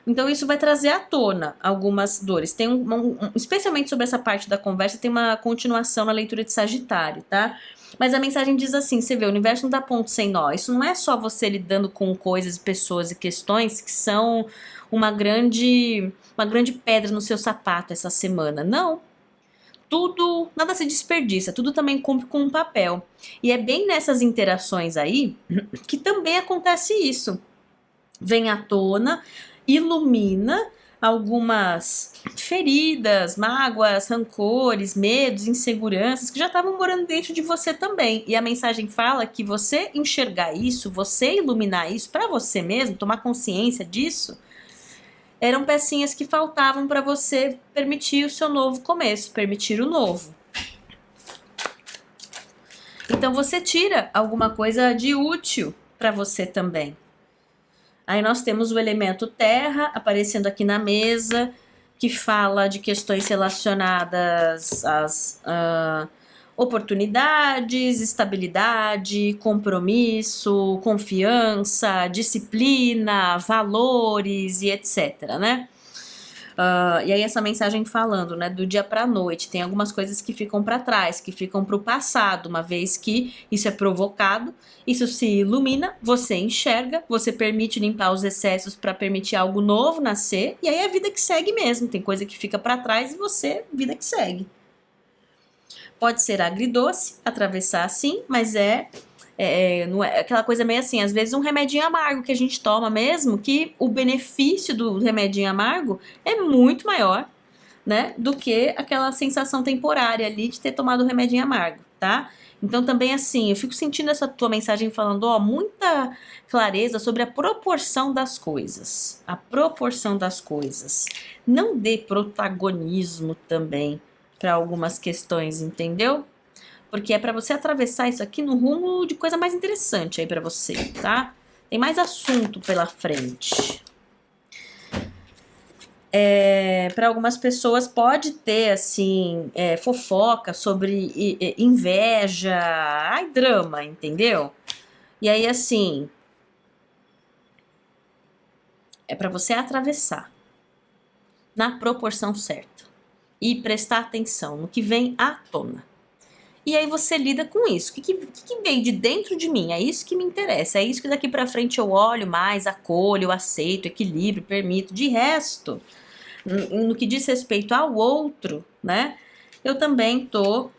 Então isso vai trazer à tona algumas dores. Tem especialmente sobre essa parte da conversa, tem uma continuação na leitura de Sagitário, tá? Mas a mensagem diz assim, você vê, o universo não dá ponto sem nó. Isso não é só você lidando com coisas, pessoas e questões que são uma grande pedra no seu sapato essa semana. Não. Tudo, nada se desperdiça, tudo também cumpre com um papel. E é bem nessas interações aí que também acontece isso. Vem à tona, ilumina algumas feridas, mágoas, rancores, medos, inseguranças que já estavam morando dentro de você também. E a mensagem fala que você enxergar isso, você iluminar isso para você mesmo, tomar consciência disso, eram pecinhas que faltavam para você permitir o seu novo começo, permitir o novo. Então você tira alguma coisa de útil para você também. Aí nós temos o elemento terra aparecendo aqui na mesa, que fala de questões relacionadas às oportunidades, estabilidade, compromisso, confiança, disciplina, valores e etc, né? E aí essa mensagem falando, né, do dia para a noite, tem algumas coisas que ficam para trás, que ficam para o passado, uma vez que isso é provocado, isso se ilumina, você enxerga, você permite limpar os excessos para permitir algo novo nascer, e aí é a vida que segue mesmo, tem coisa que fica para trás e você, vida que segue. Pode ser agridoce, atravessar assim, mas não é aquela coisa meio assim, às vezes um remedinho amargo que a gente toma mesmo, que o benefício do remedinho amargo é muito maior, né, do que aquela sensação temporária ali de ter tomado o remedinho amargo, tá? Então também assim, eu fico sentindo essa tua mensagem falando, muita clareza sobre a proporção das coisas. A proporção das coisas. Não dê protagonismo também para algumas questões, entendeu? Porque é para você atravessar isso aqui no rumo de coisa mais interessante aí para você, tá? Tem mais assunto pela frente. Para algumas pessoas pode ter, assim, fofoca sobre inveja, ai, drama, entendeu? E aí, assim, é para você atravessar na proporção certa e prestar atenção no que vem à tona. E aí você lida com isso. O que vem de dentro de mim? É isso que me interessa. É isso que daqui pra frente eu olho mais, acolho, aceito, equilibro, permito. De resto, no que diz respeito ao outro, né? Eu também tô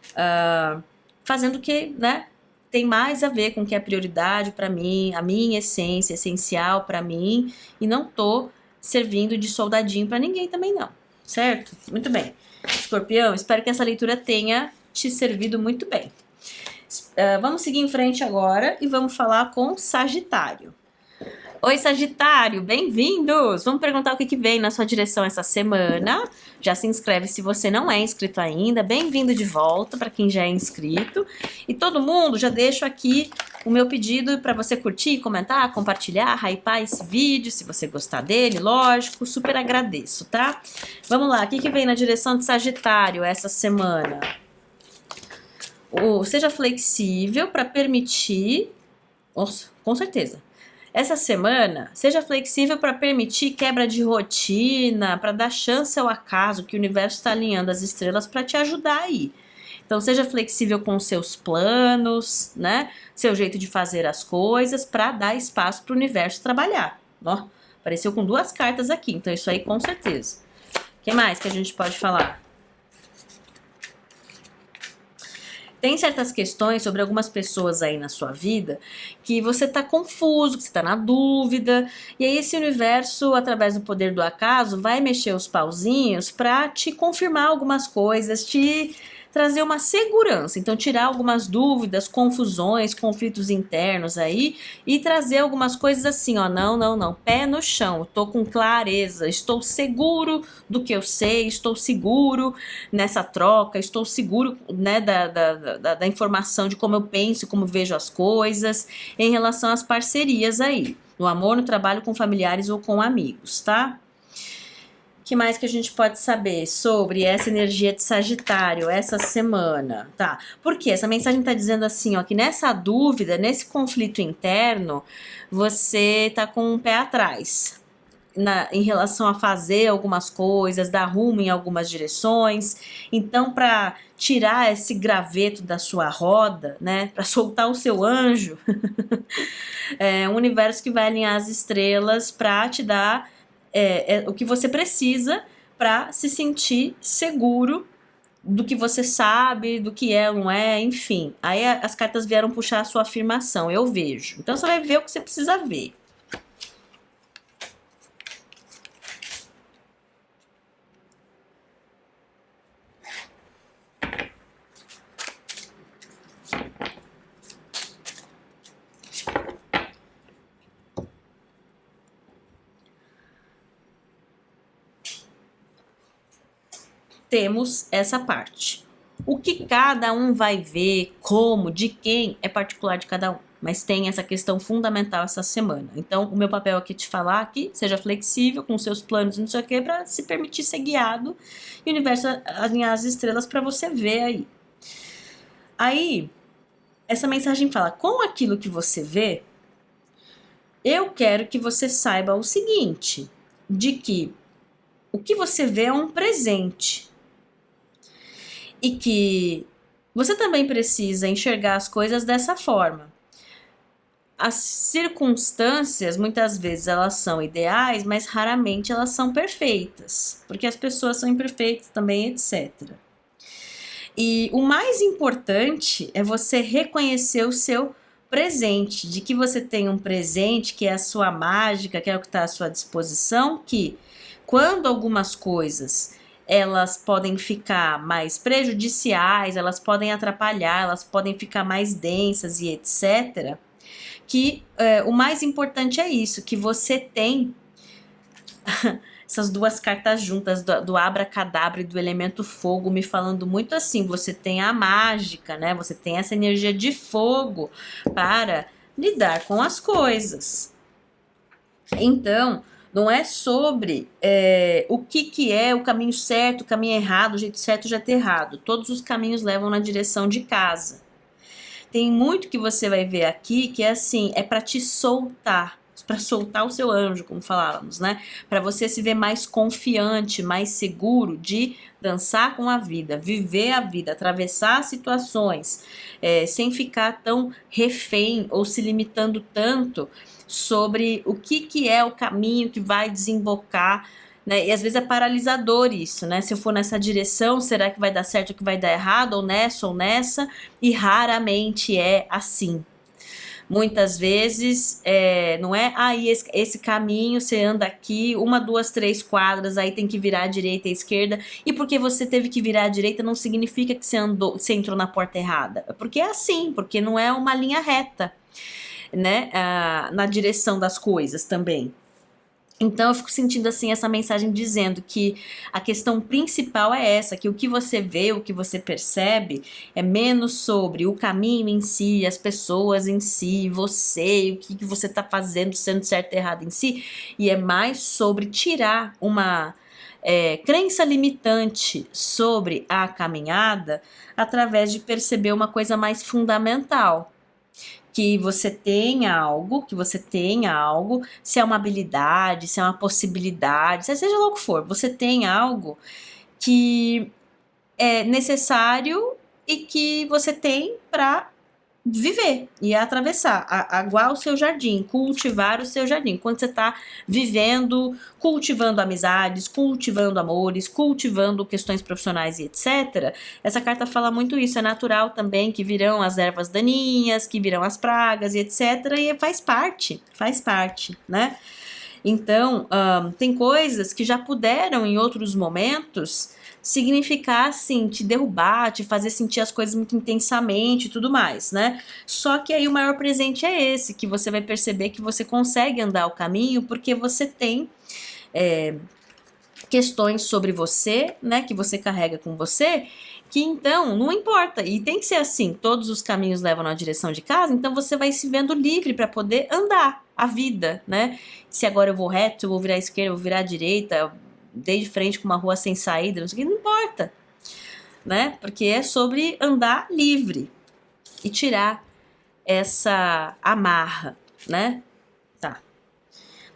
fazendo o que, né? Tem mais a ver com o que é prioridade para mim, a minha essência, essencial para mim, e não tô servindo de soldadinho para ninguém também não, certo? Muito bem. Escorpião, espero que essa leitura tenha te servido muito bem. Vamos seguir em frente agora e vamos falar com Sagitário. Oi, Sagitário, bem-vindos! Vamos perguntar o que vem na sua direção essa semana. Já se inscreve se você não é inscrito ainda. Bem-vindo de volta para quem já é inscrito. E todo mundo, já deixo aqui o meu pedido para você curtir, comentar, compartilhar, hypar esse vídeo, se você gostar dele, lógico, super agradeço, tá? Vamos lá, o que vem na direção de Sagitário essa semana? Seja flexível para permitir... Nossa, com certeza. Essa semana, seja flexível para permitir quebra de rotina, para dar chance ao acaso, que o universo está alinhando as estrelas para te ajudar aí. Então, seja flexível com os seus planos, né? Seu jeito de fazer as coisas, para dar espaço para o universo trabalhar. Ó, apareceu com 2 cartas aqui, então isso aí com certeza. O que mais que a gente pode falar? Tem certas questões sobre algumas pessoas aí na sua vida que você tá confuso, que você tá na dúvida, e aí esse universo, através do poder do acaso, vai mexer os pauzinhos para te confirmar algumas coisas, te trazer uma segurança, então tirar algumas dúvidas, confusões, conflitos internos aí e trazer algumas coisas assim, ó, não, pé no chão, tô com clareza, estou seguro do que eu sei, estou seguro nessa troca, estou seguro, né, da informação de como eu penso, como vejo as coisas, em relação às parcerias aí, no amor, no trabalho, com familiares ou com amigos, tá? O que mais que a gente pode saber sobre essa energia de Sagitário essa semana, tá? Porque essa mensagem tá dizendo assim, ó, que nessa dúvida, nesse conflito interno, você tá com um pé atrás em relação a fazer algumas coisas, dar rumo em algumas direções. Então, para tirar esse graveto da sua roda, né, para soltar o seu anjo, é um universo que vai alinhar as estrelas para te dar o que você precisa para se sentir seguro do que você sabe, do que é ou não é, enfim. Aí as cartas vieram puxar a sua afirmação, eu vejo. Então você vai ver o que você precisa ver. Temos essa parte. O que cada um vai ver, como, de quem, é particular de cada um. Mas tem essa questão fundamental essa semana. Então, o meu papel aqui é te falar que seja flexível com seus planos, não sei o que, para se permitir ser guiado e o universo alinhar as estrelas para você ver aí. Aí, essa mensagem fala, com aquilo que você vê, eu quero que você saiba o seguinte, de que o que você vê é um presente. E que você também precisa enxergar as coisas dessa forma. As circunstâncias, muitas vezes, elas são ideais, mas raramente elas são perfeitas, porque as pessoas são imperfeitas também, etc. E o mais importante é você reconhecer o seu presente, de que você tem um presente que é a sua mágica, que é o que está à sua disposição, que quando algumas coisas elas podem ficar mais prejudiciais, elas podem atrapalhar, elas podem ficar mais densas e etc. Que o mais importante é isso, que você tem essas 2 cartas juntas, do abracadabra e do elemento fogo, me falando muito assim, você tem a mágica, né? Você tem essa energia de fogo para lidar com as coisas. Então, não é sobre o que é o caminho certo, o caminho errado, o jeito certo, o jeito errado. Todos os caminhos levam na direção de casa. Tem muito que você vai ver aqui que é assim, é para te soltar, para soltar o seu anjo, como falávamos, né? Para você se ver mais confiante, mais seguro de dançar com a vida, viver a vida, atravessar situações, sem ficar tão refém ou se limitando tanto sobre o que é o caminho que vai desembocar, né? E às vezes é paralisador isso, né? Se eu for nessa direção, será que vai dar certo ou que vai dar errado, ou nessa ou nessa? E raramente é assim. Muitas vezes não é aí esse caminho, você anda aqui, 1, 2, 3 quadras, aí tem que virar à direita e à esquerda. E porque você teve que virar à direita não significa que você entrou na porta errada. Porque é assim, porque não é uma linha reta, né? Na direção das coisas também. Então eu fico sentindo assim essa mensagem dizendo que a questão principal é essa, que o que você vê, o que você percebe é menos sobre o caminho em si, as pessoas em si, você, o que você está fazendo, sendo certo e errado em si, e é mais sobre tirar uma crença limitante sobre a caminhada através de perceber uma coisa mais fundamental, que você tenha algo, se é uma habilidade, se é uma possibilidade, seja lá o que for, você tem algo que é necessário e que você tem para viver e atravessar, aguar o seu jardim, cultivar o seu jardim. Quando você está vivendo, cultivando amizades, cultivando amores, cultivando questões profissionais e etc., essa carta fala muito isso. É natural também que virão as ervas daninhas, que virão as pragas e etc., e faz parte, né? Então, tem coisas que já puderam, em outros momentos, significar, assim, te derrubar, te fazer sentir as coisas muito intensamente e tudo mais, né? Só que aí o maior presente é esse, que você vai perceber que você consegue andar o caminho porque você tem questões sobre você, né, que você carrega com você, que então não importa, e tem que ser assim, todos os caminhos levam na direção de casa, então você vai se vendo livre para poder andar a vida, né? Se agora eu vou reto, se eu vou virar à esquerda, eu vou virar à direita, dei de frente com uma rua sem saída, não sei o que, não importa, né? Porque é sobre andar livre e tirar essa amarra, né? Tá.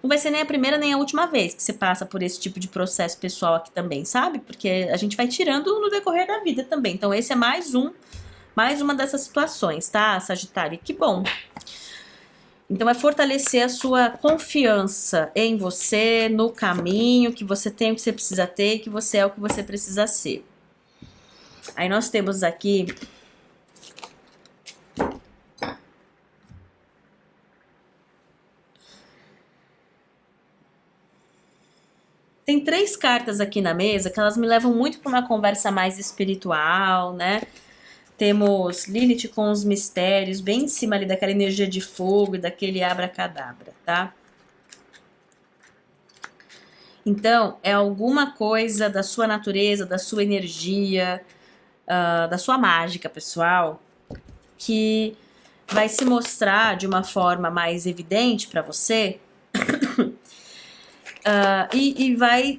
Não vai ser nem a primeira nem a última vez que você passa por esse tipo de processo pessoal aqui também, sabe? Porque a gente vai tirando no decorrer da vida também. Então esse é mais uma dessas situações, tá, Sagitário? Que bom. Então vai fortalecer a sua confiança em você, no caminho que você tem, o que você precisa ter, que você é o que você precisa ser. Aí nós temos aqui tem 3 cartas aqui na mesa que elas me levam muito para uma conversa mais espiritual, né? Temos Lilith com os mistérios, bem em cima ali daquela energia de fogo e daquele abracadabra, tá? Então, é alguma coisa da sua natureza, da sua energia, da sua mágica pessoal, que vai se mostrar de uma forma mais evidente para você e vai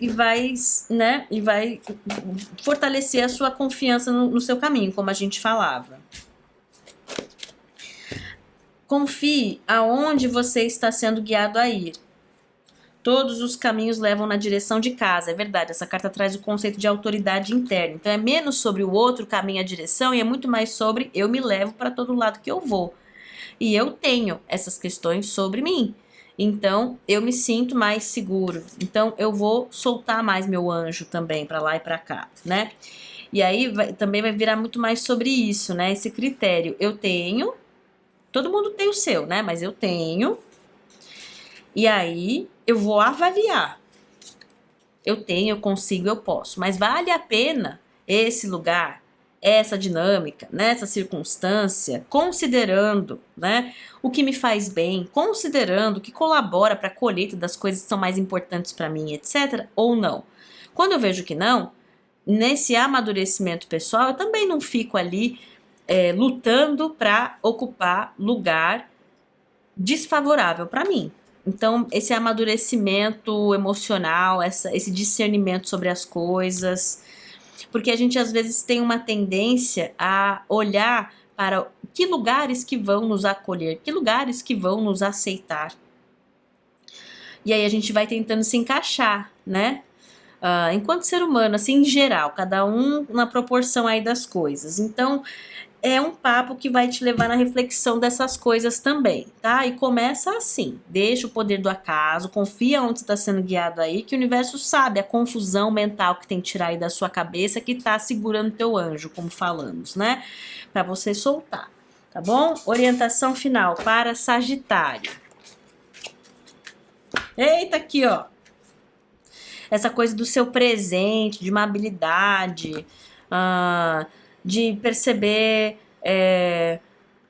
fortalecer a sua confiança no seu caminho, como a gente falava. Confie aonde você está sendo guiado a ir. Todos os caminhos levam na direção de casa, é verdade. Essa carta traz o conceito de autoridade interna. Então é menos sobre o outro caminho, a direção, e é muito mais sobre eu me levo para todo lado que eu vou. E eu tenho essas questões sobre mim. Então eu me sinto mais seguro. Então eu vou soltar mais meu anjo também para lá e para cá, né? E aí também vai virar muito mais sobre isso, né? Esse critério. Eu tenho, todo mundo tem o seu, né? Mas eu tenho. E aí eu vou avaliar. Eu tenho, eu consigo, eu posso. Mas vale a pena esse lugar, essa dinâmica, nessa circunstância, considerando, né, o que me faz bem, considerando o que colabora para a colheita das coisas que são mais importantes para mim, etc. Ou não. Quando eu vejo que não, nesse amadurecimento pessoal, eu também não fico ali lutando para ocupar lugar desfavorável para mim. Então, esse amadurecimento emocional, esse discernimento sobre as coisas, porque a gente às vezes tem uma tendência a olhar para que lugares que vão nos acolher, que lugares que vão nos aceitar. E aí a gente vai tentando se encaixar, né? Enquanto ser humano, assim, em geral, cada um na proporção aí das coisas. Então, é um papo que vai te levar na reflexão dessas coisas também, tá? E começa assim, deixa o poder do acaso, confia onde você está sendo guiado aí, que o universo sabe a confusão mental que tem que tirar aí da sua cabeça, que tá segurando teu anjo, como falamos, né? Para você soltar, tá bom? Orientação final para Sagitário. Eita, aqui, ó. Essa coisa do seu presente, de uma habilidade, de perceber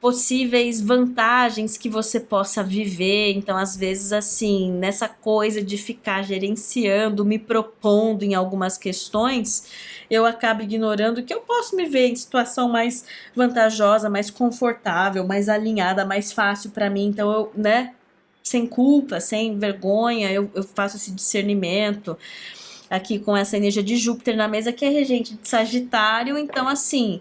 possíveis vantagens que você possa viver. Então, às vezes, assim, nessa coisa de ficar gerenciando, me propondo em algumas questões, eu acabo ignorando que eu posso me ver em situação mais vantajosa, mais confortável, mais alinhada, mais fácil para mim. Então, eu, né, sem culpa, sem vergonha, eu faço esse discernimento aqui com essa energia de Júpiter na mesa, que é regente de Sagitário. Então, assim,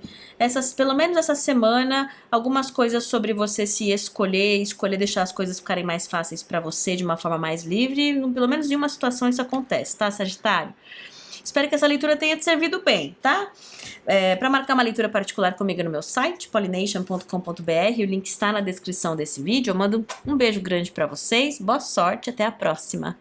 pelo menos essa semana, algumas coisas sobre você se escolher deixar as coisas ficarem mais fáceis para você, de uma forma mais livre. Pelo menos em uma situação isso acontece, tá, Sagitário? Espero que essa leitura tenha te servido bem, tá? Para marcar uma leitura particular comigo no meu site, pollination.com.br, o link está na descrição desse vídeo. Eu mando um beijo grande para vocês, boa sorte, até a próxima!